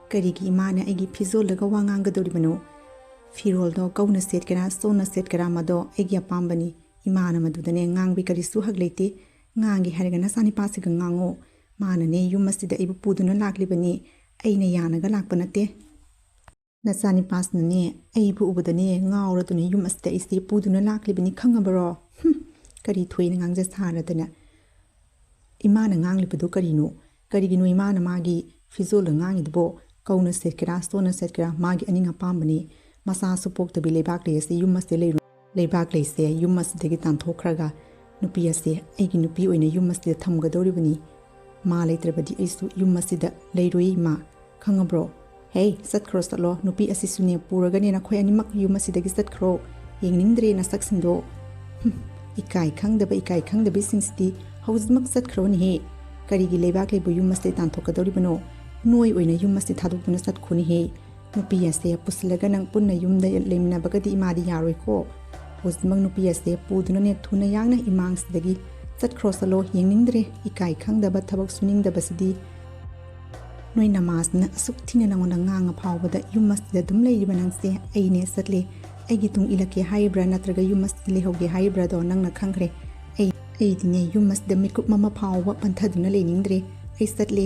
S1: ꯀꯔꯤꯒꯤ ꯏꯃꯥꯅ ꯑꯩꯒꯤ ꯐꯤꯖꯣꯜꯂꯒ ꯋꯥ ꯉꯥꯡꯒꯗꯧꯔꯤꯕꯅꯣ꯫ ꯐꯤꯔꯣꯜꯗꯣ ꯀꯧꯅ ꯁꯦꯠꯀꯦꯔꯥ ꯆꯣꯟꯅ ꯁꯦꯠꯀꯦꯔꯥ ꯃꯗꯣ ꯑꯩꯒꯤ ꯑꯄꯥꯝꯕꯅꯤ ꯏꯃꯥꯅ ꯃꯗꯨꯗꯅꯦ ꯉꯥꯡꯕꯤ ꯀꯔꯤꯁꯨ ꯍꯛ ꯂꯩꯇꯦ꯫ ꯉꯥꯡꯒꯦ ꯍꯥꯏꯔꯒ ꯅꯆꯥꯅꯤꯄꯥꯁꯤꯒ ꯉꯥꯡꯉꯣ ꯃꯥꯅꯅꯦ ꯌꯨꯝ ꯑꯁꯤꯗ ꯑꯩꯕꯨ ꯄꯨꯗꯨꯅ ꯂꯥꯛꯂꯤꯕꯅꯤ ꯑꯩꯅ ꯌꯥꯅꯒ ꯂꯥꯛꯄ ꯅꯠꯇꯦ꯫ ꯅꯆꯥꯅꯤꯄꯥꯁꯤꯅꯅꯦ ꯑꯩꯕꯨ ꯎꯕꯗꯅꯦ ꯉꯥꯎꯔꯗꯨꯅ ꯌꯨꯝ ꯑꯁꯤꯗ ꯑꯩꯁꯦ ꯄꯨꯗꯨꯅ ꯂꯥꯛꯂꯤꯕꯅꯤ ꯈꯪꯉꯕꯔꯣ꯫ ꯀꯔꯤ ꯊꯣꯏꯅ ꯉꯥꯡꯖ ꯁꯥꯔꯗꯅ ꯏꯃꯥꯅ ꯉꯥꯡꯂꯤꯕꯗꯨ ꯀꯔꯤꯅꯣ ꯀꯔꯤꯒꯤꯅꯣ ꯏꯃꯥꯅ ꯃꯥꯒꯤ ꯐꯤꯖꯣꯜꯒ ꯉꯥꯡꯉꯤꯗꯨꯕꯣ ꯀꯧꯅ ꯁꯦꯠꯀꯦꯔꯥ ꯆꯣꯟꯅ ꯁꯦꯠꯀꯦꯔꯥ ꯃꯥꯒꯤ ꯑꯅꯤꯡ ꯑꯄꯥꯝꯕꯅꯤ꯫ ꯃꯆꯥꯁꯨ ꯄꯣꯛꯇꯕꯤ ꯂꯩꯕꯥꯛꯂꯩ ꯑꯁꯤ ꯌꯨꯝ ꯑꯁꯤꯗ ꯂꯩꯔꯨ ꯂꯩꯕꯥꯛꯂꯩꯁꯦ ꯌꯨꯝ ꯑꯁꯤꯗꯒꯤ ꯇꯥꯟꯊꯣꯛꯈ꯭ꯔꯒ ꯅꯨꯄꯤ ꯑꯁꯤ ꯑꯩꯒꯤ ꯅꯨꯄꯤ ꯑꯣꯏꯅ ꯌꯨꯝ ꯑꯁꯤꯗ ꯊꯝꯒꯗꯧꯔꯤꯕꯅꯤ꯫ ꯃꯥ ꯂꯩꯇ꯭ꯔꯕꯗꯤ ꯑꯩꯁꯨ ꯌꯨꯝ ꯑꯁꯤꯗ ꯂꯩꯔꯣꯏ ꯏꯃꯥ ꯈꯪꯉꯕ꯭ꯔꯣ꯫ ꯆꯠꯈ꯭ꯔꯣ ꯅꯨꯄꯤ ꯑꯁꯤꯁꯨꯅꯦ ꯄꯨꯔꯒꯅꯦ ꯅꯈꯣꯏ ꯑꯅꯤꯃꯛ ꯌꯨꯝ ꯑꯁꯤꯗꯒꯤ ꯆꯠꯈ꯭ꯔꯣ ꯌꯦꯡꯅꯤꯡꯗ꯭ꯔꯦ ꯅꯁꯛꯁꯤꯡꯗꯣ꯫ ꯏꯀꯥꯏ ꯈꯪꯗꯕꯁꯤꯡꯁꯤꯗꯤ ꯍꯧꯖꯤꯛꯃꯛ ꯆꯠꯈ꯭ꯔꯣꯅꯦꯍꯦ ꯀꯔꯤꯒꯤ ꯂꯩꯕꯥꯛꯂꯩꯕꯨ ꯌꯨꯝ ꯑꯁꯤꯗ ꯇꯥꯟꯊꯣꯛꯀꯗꯧꯔꯤꯕꯅꯣ ꯅꯣꯏ ꯑꯣꯏꯅ ꯌꯨꯝ ꯑꯁꯤ ꯊꯥꯗꯣꯛꯇꯨꯅ ꯆꯠꯈꯣꯅꯦꯍꯦ꯫ ꯅꯨꯄꯤ ꯑꯁꯦ ꯄꯨꯁꯤꯜꯂꯒ ꯅꯪ ꯄꯨꯟꯅ ꯌꯨꯝꯗ ꯂꯩꯃꯤꯟꯅꯕꯒꯗꯤ ꯏꯃꯥꯗꯤ ꯌꯥꯔꯣꯏꯀꯣ꯫ ꯍꯧꯖꯤꯛꯃꯛ ꯅꯨꯄꯤ ꯑꯁꯦ ꯄꯨꯗꯨꯅꯅꯦ ꯊꯨꯅ ꯌꯥꯡꯅ ꯏꯃꯥꯡꯁꯤꯗꯒꯤ ꯆꯠꯈ꯭ꯔꯣ ꯌꯦꯡꯅꯤꯡꯗ꯭ꯔꯦ ꯏꯀꯥꯏ ꯈꯪꯗꯕ ꯊꯕꯛ ꯁꯨꯅꯤꯡꯗꯕꯁꯤꯗꯤ꯫ ꯅꯣꯏ ꯅꯃꯥꯁꯤꯅ ꯑꯁꯨꯛ ꯊꯤꯅ ꯅꯉꯣꯟꯗ ꯉꯥꯡꯉ ꯐꯥꯎꯕꯗ ꯌꯨꯝ ꯑꯁꯤꯗ ꯑꯗꯨꯝ ꯂꯩꯔꯤꯕ ꯅꯪꯁꯦ ꯑꯩꯅꯦ ꯆꯠꯂꯦ ꯑꯩꯒꯤ ꯇꯨꯡ ꯏꯜꯂꯛꯀꯦ ꯍꯥꯏꯔꯤꯕ꯭ꯔꯥ ꯅꯠꯇ꯭ꯔꯒ ꯌꯨꯝ ꯑꯁꯤꯗ ꯂꯩꯍꯧꯒꯦ ꯍꯥꯏꯔꯤꯕ꯭ꯔꯥꯗꯣ ꯅꯪꯅ ꯈꯪꯈ꯭ꯔꯦ꯫ ꯑꯩꯗꯤꯅꯦ ꯌꯨꯝ ꯑꯁꯤꯗ ꯃꯤꯀꯨꯞ ꯑꯃ ꯐꯥꯎꯕ ꯄꯟꯊꯗꯨꯅ ꯂꯩꯅꯤꯡꯗ꯭ꯔꯦ ꯑꯩ ꯆꯠꯂꯦ꯫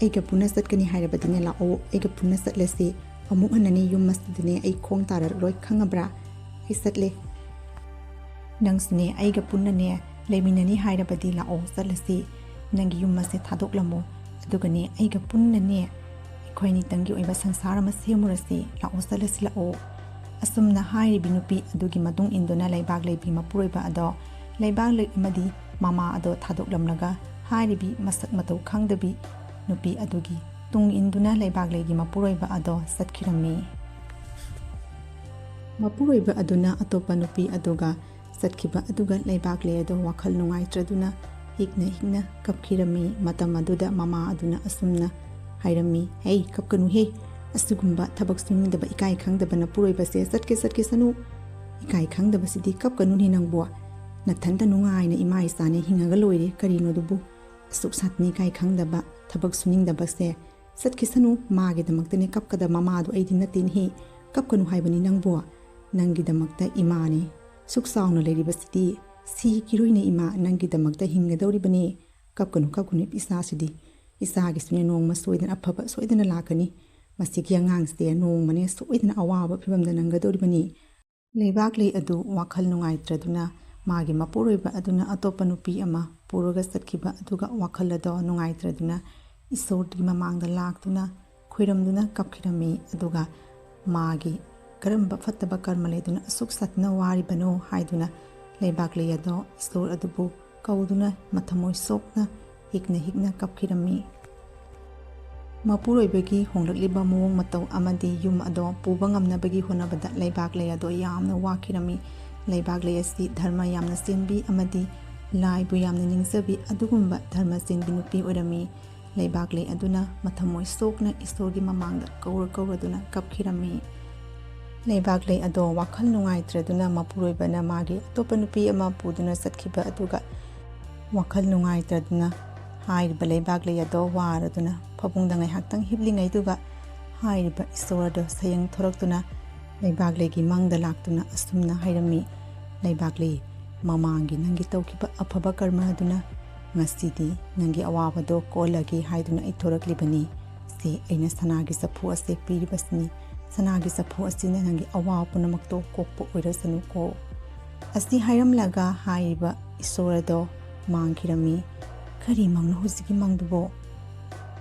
S1: ꯑꯩꯒ ꯄꯨꯟꯅ ꯆꯠꯀꯅꯤ ꯍꯥꯏꯔꯕꯗꯤꯅꯦ ꯂꯥꯛꯑꯣ ꯑꯩꯒ ꯄꯨꯟꯅ ꯆꯠꯂꯁꯤ ꯑꯃꯨꯛ ꯍꯟꯅꯅꯦ ꯌꯨꯝ ꯑꯁꯤꯗꯅꯦ ꯑꯩ ꯈꯣꯡ ꯇꯥꯔꯛꯂꯣꯏ ꯈꯪꯉꯕ꯭ꯔꯥ꯫ ꯑꯩ ꯆꯠꯂꯦ ꯅꯪꯁꯨꯅꯦ ꯑꯩꯒ ꯄꯨꯟꯅꯅꯦ ꯂꯩꯃꯤꯟꯅꯅꯤ ꯍꯥꯏꯔꯕꯗꯤ ꯂꯥꯛꯑꯣ ꯆꯠꯂꯁꯤ ꯅꯪꯒꯤ ꯌꯨꯝ ꯑꯁꯦ ꯊꯥꯗꯣꯛꯂꯝꯃꯣ ꯑꯗꯨꯒꯅꯦ ꯑꯩꯒ ꯄꯨꯟꯅꯅꯦ ꯑꯩꯈꯣꯏ ꯑꯅꯤꯇꯪꯒꯤ ꯑꯣꯏꯕ ꯁꯪꯁꯥꯔ ꯑꯃ ꯁꯦꯝꯃꯨꯔꯁꯤ ꯂꯥꯛꯑꯣ ꯆꯠꯂꯁꯤ ꯂꯥꯛꯑꯣ꯫ ꯑꯁꯨꯝꯅ ꯍꯥꯏꯔꯤꯕꯤ ꯅꯨꯄꯤ ꯑꯗꯨꯒꯤ ꯃꯇꯨꯡ ꯏꯟꯗꯨꯅ ꯂꯩꯕꯥꯛꯂꯩꯒꯤ ꯃꯄꯨꯔꯣꯏꯕ ꯑꯗꯣ ꯂꯩꯕꯥꯛꯂꯩ ꯑꯃꯗꯤ ꯃꯃꯥ ꯑꯗꯣ ꯊꯥꯗꯣꯛꯂꯝꯂꯒ ꯍꯥꯏꯔꯤꯕꯤ ꯃꯁꯛ ꯃꯇꯧ ꯈꯪꯗꯕꯤ ꯅꯨꯄꯤ ꯑꯗꯨꯒꯤ ꯇꯨꯡ ꯏꯟꯗꯨꯅ ꯂꯩꯕꯥꯛꯂꯩꯒꯤ ꯃꯄꯨꯔꯣꯏꯕ ꯑꯗꯣ ꯆꯠꯈꯤꯔꯝꯃꯤ꯫ ꯃꯄꯨꯔꯣꯏꯕ ꯑꯗꯨꯅ ꯑꯇꯣꯞꯄ ꯅꯨꯄꯤ ꯑꯗꯨꯒ ꯆꯠꯈꯤꯕ ꯑꯗꯨꯒ ꯂꯩꯕꯥꯛꯂꯩ ꯑꯗꯣ ꯋꯥꯈꯜ ꯅꯨꯡꯉꯥꯏꯇ꯭ꯔꯗꯨꯅ ꯍꯤꯛꯅ ꯀꯞꯈꯤꯔꯝꯃꯤ꯫ ꯃꯇꯝ ꯑꯗꯨꯗ ꯃꯃꯥ ꯑꯗꯨꯅ ꯑꯁꯨꯝꯅ ꯍꯥꯏꯔꯝꯃꯤ ꯀꯞꯀꯅꯨꯍꯦ ꯑꯁꯤꯒꯨꯝꯕ ꯊꯕꯛ ꯁꯨꯅꯤꯡꯗꯕ ꯏꯀꯥꯏ ꯈꯪꯗꯕ ꯅꯄꯨꯔꯣꯏꯕꯁꯦ ꯆꯠꯀꯦꯁꯅꯨ ꯏꯀꯥꯏ ꯈꯪꯗꯕꯁꯤꯗꯤ ꯀꯞꯀꯅꯨꯅꯦ ꯅꯪꯕꯨ ꯅꯊꯟꯇ ꯅꯨꯡꯉꯥꯏꯅ ꯏꯃꯥ ꯏꯆꯥꯅꯦ ꯍꯤꯡꯉꯒ ꯂꯣꯏꯔꯦ ꯀꯔꯤꯅꯣ ꯑꯗꯨꯕꯨ ꯑꯁꯨꯛ ꯁꯥꯊꯤꯅ ꯏꯀꯥꯏ ꯈꯪꯗꯕ ꯊꯕꯛ ꯁꯨꯅꯤꯡꯗꯕꯁꯦ ꯆꯠꯈꯤꯁꯅꯨ ꯃꯥꯒꯤꯗꯃꯛꯇꯅꯦ ꯀꯞꯀꯗ ꯃꯃꯥꯗꯣ ꯑꯩꯗꯤ ꯅꯠꯇꯦꯅꯦꯍꯦ ꯀꯞꯀꯅꯨ ꯍꯥꯏꯕꯅꯤ ꯅꯪꯕꯨ ꯅꯪꯒꯤꯗꯃꯛꯇ ꯏꯃꯥꯅꯤ ꯁꯨꯛ ꯆꯥꯎꯅ ꯂꯩꯔꯤꯕꯁꯤꯗꯤ ꯁꯤꯈꯤꯔꯣꯏꯅꯦ ꯏꯃꯥ ꯅꯪꯒꯤꯗꯃꯛꯇ ꯍꯤꯡꯒꯗꯧꯔꯤꯕꯅꯤ ꯀꯞꯀꯅꯨ ꯀꯞꯀꯅꯨ ꯏꯆꯥꯁꯤꯗꯤ ꯏꯆꯥꯒꯤꯁꯨꯅꯦ ꯅꯣꯡꯃ ꯁꯣꯏꯗꯅ ꯑꯐꯕ ꯁꯣꯏꯗꯅ ꯂꯥꯛꯀꯅꯤ ꯃꯁꯤꯒꯤ ꯑꯉꯥꯡꯁꯤꯗꯤ ꯅꯣꯡꯃꯅꯦ ꯁꯣꯏꯗꯅ ꯑꯋꯥꯕ ꯐꯤꯕꯝꯗ ꯅꯪꯒꯗꯧꯔꯤꯕꯅꯤ ꯂꯩꯕꯥꯛ ꯂꯩ ꯑꯗꯨ ꯋꯥꯈꯜ ꯅꯨꯡꯉꯥꯏꯇ꯭ꯔꯗꯨꯅ ꯃꯥꯒꯤ ꯃꯄꯨꯔꯣꯏꯕ ꯑꯗꯨꯅ ꯑꯇꯣꯞꯄ ꯅꯨꯄꯤ ꯑꯃ ꯄꯨꯔꯒ ꯆꯠꯈꯤꯕ ꯑꯗꯨꯒ ꯋꯥꯈꯜ ꯑꯗꯣ ꯅꯨꯡꯉꯥꯏꯇ꯭ꯔꯗꯨꯅ ꯏꯁꯣꯔꯒꯤ ꯃꯃꯥꯡꯗ ꯂꯥꯛꯇꯨꯅ ꯈꯣꯏꯔꯝꯗꯨꯅ ꯀꯞꯈꯤꯔꯝꯃꯤ ꯑꯗꯨꯒ ꯃꯥꯒꯤ ꯀꯔꯝꯕ ꯐꯠꯇꯕ ꯀꯔꯃ ꯂꯩꯗꯨꯅ ꯑꯁꯨꯛ ꯁꯥꯊꯤꯅ ꯋꯥꯔꯤꯕꯅꯣ ꯍꯥꯏꯗꯨꯅ ꯂꯩꯕꯥꯛ ꯂꯩ ꯑꯗꯣ ꯏꯁꯣꯔ ꯑꯗꯨꯕꯨ ꯀꯧꯗꯨꯅ ꯃꯊꯃꯣꯏ ꯁꯣꯛꯅ ꯍꯤꯛꯅ ꯀꯞꯈꯤꯔꯝꯃꯤ ꯃꯄꯨꯔꯣꯏꯕꯒꯤ ꯍꯣꯡꯂꯛꯂꯤꯕ ꯃꯑꯣꯡ ꯃꯇꯧ ꯑꯃꯗꯤ ꯌꯨꯝ ꯑꯗꯣ ꯄꯨꯕ ꯉꯝꯅꯕꯒꯤ ꯍꯣꯠꯅꯕꯗ ꯂꯩꯕꯥꯛ ꯂꯩ ꯑꯗꯣ ꯌꯥꯝꯅ ꯋꯥꯈꯤꯔꯝꯃꯤ ꯂꯩꯕꯥꯛ ꯂꯩ ꯑꯁꯤ ꯙꯔꯃ ꯌꯥꯝꯅ ꯆꯦꯟꯕꯤ ꯑꯃꯗꯤ ꯂꯥꯏꯕꯨ ꯌꯥꯝꯅ ꯅꯤꯡꯖꯕꯤ ꯑꯗꯨꯒꯨꯝꯕ ꯙꯔꯃ ꯆꯦꯟꯕꯤ ꯅꯨꯄꯤ ꯑꯣꯏꯔꯝꯃꯤ ꯂꯩꯕꯥꯛ ꯂꯩ ꯑꯗꯨꯅ ꯃꯊꯃꯣꯏ ꯁꯣꯛꯅ ꯏꯁꯣꯔꯒꯤ ꯃꯃꯥꯡꯗ ꯀꯧꯔꯗꯨꯅ ꯀꯞꯈꯤꯔꯝꯃꯤ ꯂꯩꯕꯥꯛ ꯂꯩ ꯑꯗꯣ ꯋꯥꯈꯜ ꯅꯨꯡꯉꯥꯏꯇ꯭ꯔꯗꯨꯅ ꯃꯄꯨꯔꯣꯏꯕꯅ ꯃꯥꯒꯤ ꯑꯇꯣꯞꯄ ꯅꯨꯄꯤ ꯑꯃ ꯄꯨꯗꯨꯅ ꯆꯠꯈꯤꯕ ꯑꯗꯨꯒ ꯋꯥꯈꯜ ꯅꯨꯡꯉꯥꯏꯇ꯭ꯔꯗꯨꯅ ꯍꯥꯏꯔꯤꯕ ꯂꯩꯕꯥꯛ ꯂꯩ ꯑꯗꯣ ꯋꯥꯔꯗꯨꯅ ꯐꯃꯨꯡꯗ ꯉꯥꯏꯍꯥꯛꯇꯪ ꯍꯤꯞꯂꯤꯉꯩꯗꯨꯒ ꯍꯥꯏꯔꯤꯕ ꯏꯁꯣꯔ ꯑꯗꯣ ꯁꯌꯦꯡ ꯊꯣꯔꯛꯇꯨꯅ ꯂꯩꯕꯥꯛ ꯂꯩꯒꯤ ꯃꯪꯗ ꯂꯥꯛꯇꯨꯅ ꯑꯁꯨꯝꯅ ꯍꯥꯏꯔꯝꯃꯤ ꯂꯩꯕꯥꯛ ꯂꯩ ꯃꯃꯥꯡꯒꯤ ꯅꯪꯒꯤ ꯇꯧꯈꯤꯕ ꯑꯐꯕ ꯀꯔꯃ ꯑꯗꯨꯅ ꯉꯁꯤꯗꯤ ꯅꯪꯒꯤ ꯑꯋꯥꯕꯗꯣ ꯀꯣꯜꯂꯒꯦ ꯍꯥꯏꯗꯨꯅ ꯑꯩ ꯊꯣꯔꯛꯂꯤꯕꯅꯤ ꯁꯤ ꯑꯩꯅ ꯁꯅꯥꯒꯤ ꯆꯐꯨ ꯑꯁꯤ ꯄꯤꯔꯤꯕꯁꯤꯅꯤ ꯁꯅꯥꯒꯤ ꯆꯐꯨ ꯑꯁꯤꯅ ꯅꯪꯒꯤ ꯑꯋꯥꯕ ꯄꯨꯝꯅꯃꯛꯇꯣ ꯀꯣꯛꯄ ꯑꯣꯏꯔꯁꯅꯨꯀꯣ ꯑꯁꯤ ꯍꯥꯏꯔꯝꯂꯒ ꯍꯥꯏꯔꯤꯕ ꯏꯁꯣꯔ ꯑꯗꯣ ꯃꯥꯡꯈꯤꯔꯝꯃꯤ ꯀꯔꯤ ꯃꯪꯅꯣ ꯍꯧꯖꯤꯛꯀꯤ ꯃꯪꯗꯨꯕꯣ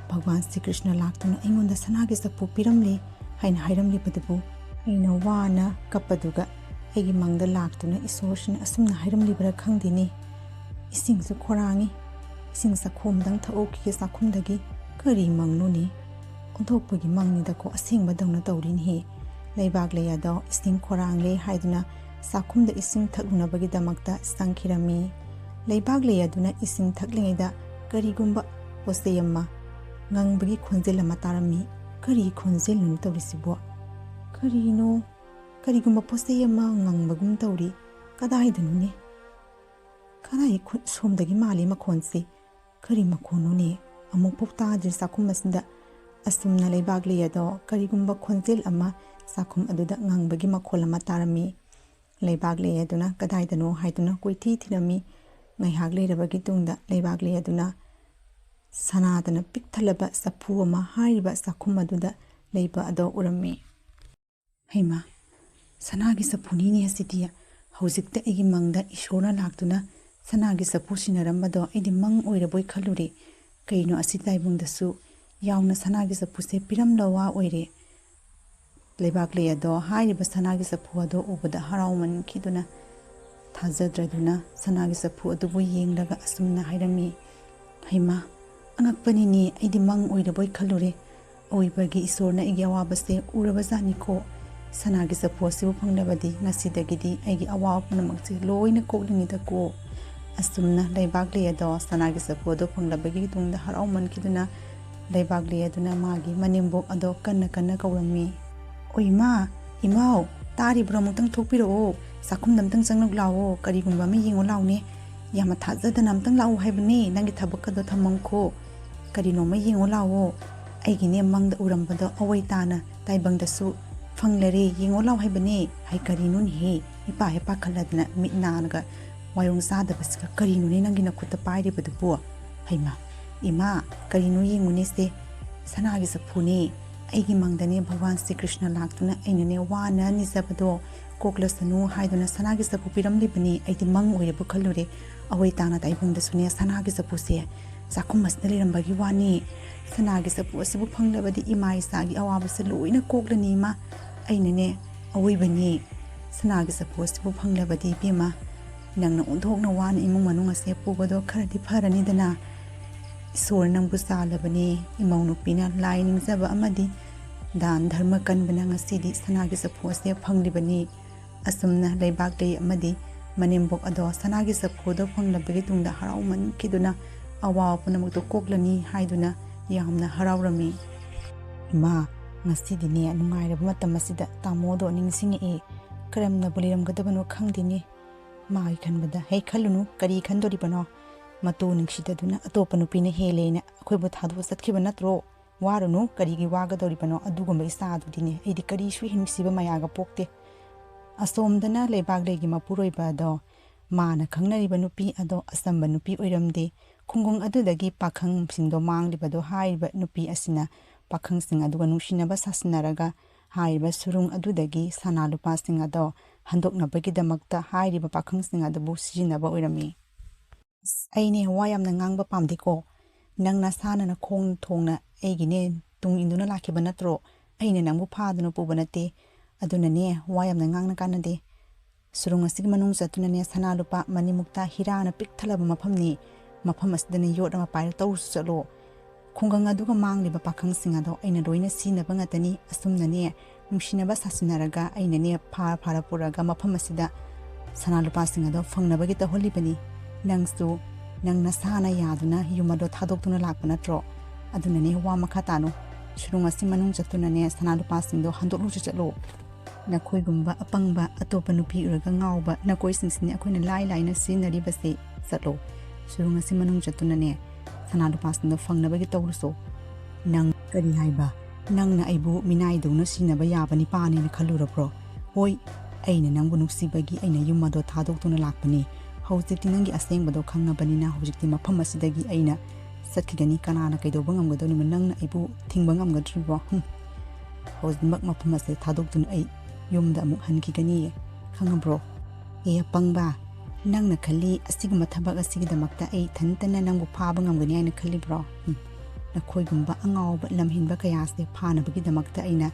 S1: ꯚꯒꯋꯥꯟ ꯁ꯭ꯔꯤ ꯀ꯭ꯔꯤꯁꯅ ꯂꯥꯛꯇꯨꯅ ꯑꯩꯉꯣꯟꯗ ꯁꯅꯥꯒꯤ ꯆꯐꯨ ꯄꯤꯔꯝꯂꯦ ꯍꯥꯏꯅ ꯍꯥꯏꯔꯝꯂꯤꯕꯗꯨꯕꯨ ꯑꯩꯅ ꯋꯥꯅ ꯀꯞꯄꯗꯨꯒ ꯑꯩꯒꯤ ꯃꯪꯗ ꯂꯥꯛꯇꯨꯅ ꯏꯁꯣꯔꯁꯤꯅ ꯑꯁꯨꯝꯅ ꯍꯥꯏꯔꯝꯂꯤꯕ꯭ꯔꯥ ꯈꯪꯗꯦꯅꯤ ꯏꯁꯤꯡꯁꯨ ꯈꯣꯔꯥꯡꯉꯤ ꯏꯁꯤꯡ ꯆꯥꯈꯣꯝꯗꯪ ꯊꯛꯎꯈꯤꯒꯦ ꯆꯥꯛꯈꯨꯝꯗꯒꯤ ꯀꯔꯤ ꯃꯪꯅꯣꯅꯤ ꯑꯣꯟꯊꯣꯛꯄꯒꯤ ꯃꯪꯅꯤꯗꯀꯣ ꯑꯁꯦꯡꯕꯗꯧꯅ ꯇꯧꯔꯤꯅꯤꯍꯦ ꯂꯩꯕꯥꯛ ꯂꯩ ꯑꯗꯣ ꯏꯁꯤꯡ ꯈꯣꯔꯥꯡꯂꯦ ꯍꯥꯏꯗꯨꯅ ꯆꯥꯛꯈꯨꯝꯗ ꯏꯁꯤꯡ ꯊꯛꯅꯕꯒꯤꯗꯃꯛꯇ ꯆꯪꯈꯤꯔꯝꯃꯤ ꯂꯩꯕꯥꯛ ꯂꯩ ꯑꯗꯨꯅ ꯏꯁꯤꯡ ꯊꯛꯂꯤꯉꯩꯗ ꯀꯔꯤꯒꯨꯝꯕ ꯄꯣꯠꯆꯩ ꯑꯃ ꯉꯪꯕꯒꯤ ꯈꯣꯟꯖꯦꯜ ꯑꯃ ꯇꯥꯔꯝꯃꯤ ꯀꯔꯤ ꯈꯣꯟꯖꯦꯜꯅꯣ ꯇꯧꯔꯤꯁꯤꯕꯣ ꯀꯔꯤꯅꯣ ꯀꯔꯤꯒꯨꯝꯕ ꯄꯣꯠꯆꯩ ꯑꯃ ꯉꯪꯕꯒꯨꯝ ꯇꯧꯔꯤ ꯀꯗꯥꯏꯗꯅꯣꯅꯦ ꯀꯗꯥꯏ ꯁꯣꯝꯗꯒꯤ ꯃꯥꯜꯂꯤ ꯃꯈꯣꯟꯁꯤ ꯀꯔꯤ ꯃꯈꯣꯟꯅꯣꯅꯦ ꯑꯃꯨꯛꯐꯥꯎ ꯇꯥꯗ꯭ꯔꯤ ꯆꯥꯛꯈꯨꯝ ꯑꯁꯤꯗ ꯑꯁꯨꯝꯅ ꯂꯩꯕꯥꯛ ꯂꯩ ꯑꯗꯣ ꯀꯔꯤꯒꯨꯝꯕ ꯈꯣꯟꯖꯦꯜ ꯑꯃ ꯆꯥꯛꯈꯨꯝ ꯑꯗꯨꯗ ꯉꯪꯕꯒꯤ ꯃꯈꯣꯜ ꯑꯃ ꯇꯥꯔꯝꯃꯤ ꯂꯩꯕꯥꯛ ꯂꯩ ꯑꯗꯨꯅ ꯀꯗꯥꯏꯗꯅꯣ ꯍꯥꯏꯗꯨꯅ ꯀꯣꯏꯊꯤ ꯊꯤꯔꯝꯃꯤ ꯉꯥꯏꯍꯥꯛ ꯂꯩꯔꯕꯒꯤ ꯇꯨꯡꯗ ꯂꯩꯕꯥꯛ ꯂꯩ ꯑꯗꯨꯅ ꯁꯅꯥꯗꯅ ꯄꯤꯛ ꯊꯜꯂꯕ ꯆꯐꯨ ꯑꯃ ꯍꯥꯏꯔꯤꯕ ꯆꯥꯛꯈꯨꯝ ꯑꯗꯨꯗ ꯂꯩꯕ ꯑꯗꯣ ꯎꯔꯝꯃꯤ ꯍꯩꯃꯥ ꯁꯅꯥꯒꯤ ꯆꯐꯨꯅꯤꯅꯦ ꯑꯁꯤꯗꯤ ꯍꯧꯖꯤꯛꯇ ꯑꯩꯒꯤ ꯃꯪꯗ ꯏꯁꯣꯔꯅ ꯂꯥꯛꯇꯨꯅ ꯁꯅꯥꯒꯤ ꯆꯐꯨ ꯁꯤꯟꯅꯔꯝꯕꯗꯣ ꯑꯩꯗꯤ ꯃꯪ ꯑꯣꯏꯔꯕꯣꯏ ꯈꯜꯂꯨꯔꯦ ꯀꯩꯅꯣ ꯑꯁꯤ ꯇꯥꯏꯕꯪꯗꯁꯨ ꯌꯥꯎꯅ ꯁꯅꯥꯒꯤ ꯆꯐꯨꯁꯦ ꯄꯤꯔꯝꯂ ꯋꯥ ꯑꯣꯏꯔꯦ ꯂꯩꯕꯥꯛ ꯂꯩ ꯑꯗꯣ ꯍꯥꯏꯔꯤꯕ ꯁꯅꯥꯒꯤ ꯆꯐꯨ ꯑꯗꯣ ꯎꯕꯗ ꯍꯔꯥꯎꯃꯟꯈꯤꯗꯨꯅ ꯊꯥꯖꯗ꯭ꯔꯗꯨꯅ ꯁꯅꯥꯒꯤ ꯆꯐꯨ ꯑꯗꯨꯕꯨ ꯌꯦꯡꯂꯒ ꯑꯁꯨꯝꯅ ꯍꯥꯏꯔꯝꯃꯤ ꯍꯩꯃꯥ ꯑꯉꯛꯄꯅꯤꯅꯦ ꯑꯩꯗꯤ ꯃꯪ ꯑꯣꯏꯔꯕꯣꯏ ꯈꯜꯂꯨꯔꯦ ꯑꯋꯣꯏꯕꯒꯤ ꯏꯁꯣꯔꯅ ꯑꯩꯒꯤ ꯑꯋꯥꯕꯁꯦ ꯎꯔꯕꯖꯥꯠꯅꯤꯀꯣ ꯁꯅꯥꯒꯤ ꯆꯐꯨ ꯑꯁꯤꯕꯨ ꯐꯪꯂꯕꯗꯤ ꯉꯁꯤꯗꯒꯤꯗꯤ ꯑꯩꯒꯤ ꯑꯋꯥꯕ ꯄꯨꯝꯅꯃꯛꯁꯦ ꯂꯣꯏꯅ ꯀꯣꯛꯂꯅꯤꯗꯀꯣ ꯑꯁꯨꯝꯅ ꯂꯩꯕꯥꯛ ꯂꯩ ꯑꯗꯣ ꯁꯅꯥꯒꯤ ꯆꯐꯨ ꯑꯗꯣ ꯐꯪꯂꯕꯒꯤ ꯇꯨꯡꯗ ꯍꯔꯥꯎꯃꯟꯈꯤꯗꯨꯅ ꯂꯩꯕꯥꯛ ꯂꯩ ꯑꯗꯨꯅ ꯃꯥꯒꯤ ꯃꯅꯦꯝꯕꯣꯛ ꯑꯗꯣ ꯀꯟꯅ ꯀꯧꯔꯝꯃꯤ ꯑꯣ ꯏꯃꯥꯎ ꯇꯥꯔꯤꯕ꯭ꯔꯣ ꯑꯃꯨꯛꯇꯪ ꯊꯣꯛꯄꯤꯔꯛꯑꯣ ꯆꯥꯛꯈꯨꯝꯗ ꯑꯃꯇꯪ ꯆꯪꯂꯛ ꯂꯥꯛꯑꯣ ꯀꯔꯤꯒꯨꯝꯕ ꯑꯃ ꯌꯦꯡꯉꯣ ꯂꯥꯎꯅꯦ ꯌꯥꯝꯅ ꯊꯥꯖꯗꯅ ꯑꯃꯇꯪ ꯂꯥꯛꯎ ꯍꯥꯏꯕꯅꯦ ꯅꯪꯒꯤ ꯊꯕꯛꯀꯗꯣ ꯊꯝꯃꯝꯈꯣ ꯀꯔꯤꯅꯣꯃ ꯌꯦꯡꯉꯣ ꯂꯥꯛꯑꯣ ꯑꯩꯒꯤꯅꯦ ꯃꯪꯗ ꯎꯔꯝꯕꯗꯣ ꯑꯋꯣꯏ ꯇꯥꯅ ꯇꯥꯏꯕꯪꯗꯁꯨ ꯐꯪꯂꯔꯦ ꯌꯦꯡꯉꯣ ꯂꯥꯎ ꯍꯥꯏꯕꯅꯦ ꯍꯩ ꯀꯔꯤꯅꯣꯅꯦꯍꯦ ꯏꯄꯥ ꯍꯦꯛ ꯄꯥꯈꯠꯂꯗꯅ ꯃꯤꯠ ꯅꯥꯅꯒ ꯋꯥꯌꯣꯡ ꯆꯥꯗꯕꯁꯤꯒ ꯀꯔꯤꯅꯣꯅꯦ ꯅꯪꯒꯤ ꯅꯈꯨꯠꯇ ꯄꯥꯏꯔꯤꯕꯗꯨꯕꯨ ꯍꯩꯃꯥ ꯏꯃꯥ ꯀꯔꯤꯅꯣ ꯌꯦꯡꯉꯨꯅꯦꯁꯦ ꯁꯅꯥꯒꯤ ꯆꯐꯨꯅꯦ ꯑꯩꯒꯤ ꯃꯪꯗꯅꯦ ꯚꯒꯋꯥꯟ ꯁ꯭ꯔꯤ ꯀ꯭ꯔꯤꯁꯅ ꯂꯥꯛꯇꯨꯅ ꯑꯩꯅꯅꯦ ꯋꯥꯅ ꯅꯤꯖꯕꯗꯣ ꯀꯣꯛꯂꯁꯅꯨ ꯍꯥꯏꯗꯨꯅ ꯁꯅꯥꯒꯤ ꯆꯐꯨ ꯄꯤꯔꯝꯂꯤꯕꯅꯤ ꯑꯩꯗꯤ ꯃꯪ ꯑꯣꯏꯔꯕ ꯈꯜꯂꯨꯔꯦ ꯑꯋꯣꯏ ꯇꯥꯅ ꯇꯥꯏꯕꯪꯗꯁꯨꯅꯦ ꯁꯅꯥꯒꯤ ꯆꯐꯨꯁꯦ ꯆꯥꯛꯈꯨꯝ ꯑꯁꯤꯗ ꯂꯩꯔꯝꯕꯒꯤ ꯋꯥꯅꯤ ꯁꯅꯥꯒꯤ ꯆꯐꯨ ꯑꯁꯤꯕꯨ ꯐꯪꯂꯕꯗꯤ ꯏꯃꯥ ꯏꯆꯥꯒꯤ ꯑꯋꯥꯕꯁꯦ ꯂꯣꯏꯅ ꯀꯣꯛꯂꯅꯤ ꯏꯃꯥ ꯑꯩꯅꯅꯦ ꯑꯋꯣꯏꯕꯅꯤ ꯁꯅꯥꯒꯤ ꯆꯐꯨ ꯑꯁꯤꯕꯨ ꯐꯪꯂꯕꯗꯤ ꯏꯕꯦꯝꯃ ꯅꯪꯅ ꯑꯣꯟꯊꯣꯛꯅ ꯋꯥꯅ ꯏꯃꯨꯡ ꯃꯅꯨꯡ ꯑꯁꯦ ꯄꯨꯕꯗꯣ ꯈꯔꯗꯤ ꯐꯔꯅꯤꯗꯅ ꯏꯁꯣꯔ ꯅꯪꯕꯨ ꯆꯥꯜꯂꯕꯅꯤ ꯏꯃꯧ ꯅꯨꯄꯤꯅ ꯂꯥꯏ ꯅꯤꯡꯖꯕ ꯑꯃꯗꯤ ꯗꯥꯟ ꯙꯔꯃ ꯀꯟꯕꯅ ꯉꯁꯤꯗꯤ ꯁꯅꯥꯒꯤ ꯆꯐꯨ ꯑꯁꯦ ꯐꯪꯂꯤꯕꯅꯤ ꯑꯁꯨꯝꯅ ꯂꯩꯕꯥꯛ ꯂꯩ ꯑꯃꯗꯤ ꯃꯅꯦꯝꯕꯣꯛ ꯑꯗꯣ ꯁꯅꯥꯒꯤ ꯆꯐꯨꯗꯣ ꯐꯪꯂꯕꯒꯤ ꯇꯨꯡꯗ ꯍꯔꯥꯎꯃꯟꯈꯤꯗꯨꯅ ꯑꯋꯥꯕ ꯄꯨꯝꯅꯃꯛꯇꯣ ꯀꯣꯛꯂꯅꯤ ꯍꯥꯏꯗꯨꯅ ꯌꯥꯝꯅ ꯍꯔꯥꯎꯔꯝꯃꯤ ꯏꯃꯥ ꯉꯁꯤꯗꯤꯅꯦ ꯅꯨꯡꯉꯥꯏꯔꯕ ꯃꯇꯝ ꯑꯁꯤꯗ ꯇꯥꯃꯣꯗꯣ ꯅꯤꯡꯁꯤꯡꯉꯛꯑꯦ ꯀꯔꯝꯅꯕꯨ ꯂꯩꯔꯝꯒꯗꯕꯅꯣ ꯈꯪꯗꯦꯅꯦ ꯃꯥꯒꯤ ꯈꯟꯕꯗ ꯍꯦ ꯈꯜꯂꯨꯅꯨ ꯀꯔꯤ ꯈꯟꯗꯣꯔꯤꯕꯅꯣ ꯃꯇꯨ ꯅꯨꯡꯁꯤꯗꯗꯨꯅ ꯑꯇꯣꯞꯄ ꯅꯨꯄꯤꯅ ꯍꯦꯜꯂꯦꯅ ꯑꯩꯈꯣꯏꯕꯨ ꯊꯥꯗꯣꯛꯑ ꯆꯠꯈꯤꯕ ꯅꯠꯇ꯭ꯔꯣ Warunu karigi wagadoribano adugumba isaadudine aidi karisu hinsiba mayaga pokte. Asomdana lebaglegi Mapuroiba ado mana khangnariba nupi ado asamba nupi oiramde khungung adudagi pakhang singdo manglibado haiba nupi asina pakhang sing aduga nungsinaba sasinaraga haiba surung adudagi sanalupa sing ado handoknabagi damakta haiba pakhang sing adabu sijinaba oirami. Aine wayamna ngangba pamdiko nangna sanana khong thongna aigine tung induna lakiba natro aine nangbu phaduna pubanate adunane wayamna ngangna kanade. Surung asigi manung satunane sanalupa manimukta hirana pikthalaba mafamni mafam asidane yodama paira tawrusu chalo khungang aduga mangliba pakhang sing ado aina loina sinaba ngatani asumnane nungsinaba sasinaraga ainane phara puraga mafam asida sanalupa sing ado fangnabagi taholibani nangsu nang nasana yaduna yumado thadokuna lakpa natro adunane wa makha tanu surung asi manung satunane sanalupa singdo handoklu chalo nakoi gumba apangba atopa nupi uraga ngauba nakoi singsini akoina lai sinari base satlo surung asi manung jatunane sanalupa singdo fangnabagi tawruso nang kari haiba nangna aibu minai dona sinaba yabani pani na khalurapro hoi aina nangbu nuksibagi aina yumado thadokuna lakpani hawjikti nangi asengbado khangnabani na hawjikti mafam asidagi aina satkigani kanana kaidoba ngamgadoni nangna aibu thingba ngamgadribo hawjmak mafam ase thadokuna ai yumda amuk hankigani khangabro e apangba nangna khali asiguma thabak asigidamakta ai thantana nangbu phaba ngamgani aina khali bro nakhoigumba angawba lamhinba kayase phanabagi damakta aina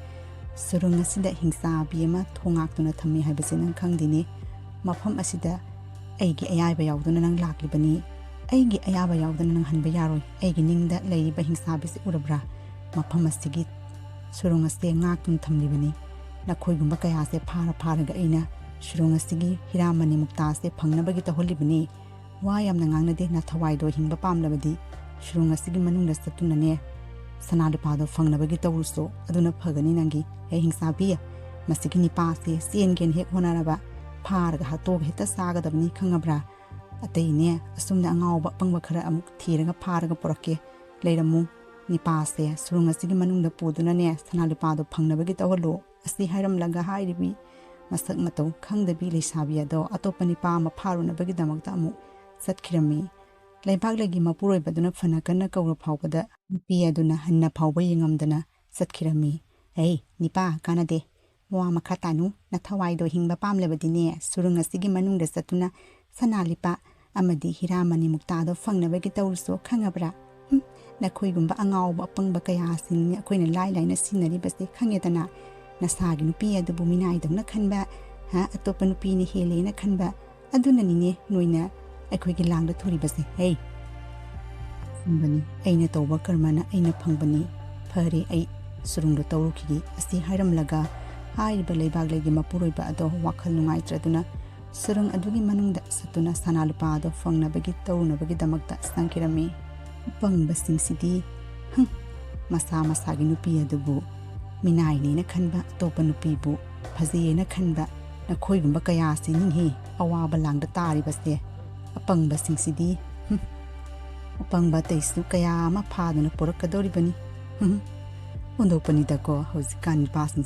S1: surung asida hingsa biyama thongaktuna thammi haibase nang khangdini mafam asida aigi ayaiba yauduna nang laklibani aigi ayaba yauduna nang hanba yaroi aigi ningda leiba hingsa bise urabra mafam asigi surung ase ngaktun thamlibani nakhoigumba kayase pharaga aina surung asigi hiramani muktase phangnabagi taholibani wa yamna ngangnade na thawaido hingba pamlabadi surung asigi manungda satunane sanalupado phangnabagi tawruso aduna phagani nangi he hingsa biya masigi nipase sengen hek honaraba pharaga hatog heta sagadabni khangabra ataine asumna angawba pangba khara amuk thiraga pharaga porake leiramu nipase surung asigi manungda pudunane sanalupado phangnabagi tawlo asi hairam laga hairibi masak matau khangdabi leisabi ado atopa nipa ma pharunabagi damakta amu satkirami leibaglagi Mapuroiba duna phana kana kawra phawbada nupi aduna hanna phawba yengamdana satkirami ei nipa kanade wa makha tanu na thawaido hingba pamlebadine surung asigi manungda satuna sanalipa amadi hiramani muktado fangnabagi tawruso khangabra nakhoigumba angawba apangba kaya sing akoina lai sinari base khangedana nasagi nupi adubu minai dawna khanba atopa nupi ni hele na khanba aduna nine noina akoigi langda thuri base hey bani aina tawba karmana aina phangbani phare ai surungdo tawrukhigi asi hairam laga haiba leibaglegi Mapuroiba ado wakhal nungai traduna surung adugi manungda satuna sanalupa ado fangnabagi tawrunabagi damakta sankirami pangba singsidi masagi nupi adubu minai na khanba topa nupibu phaje na khanba nakhoigumba kaya sininghi awaba langda tari base apangba singsidi apangba teisu kaya ma phaduna porakadori bani ondopani dako hausikan pasing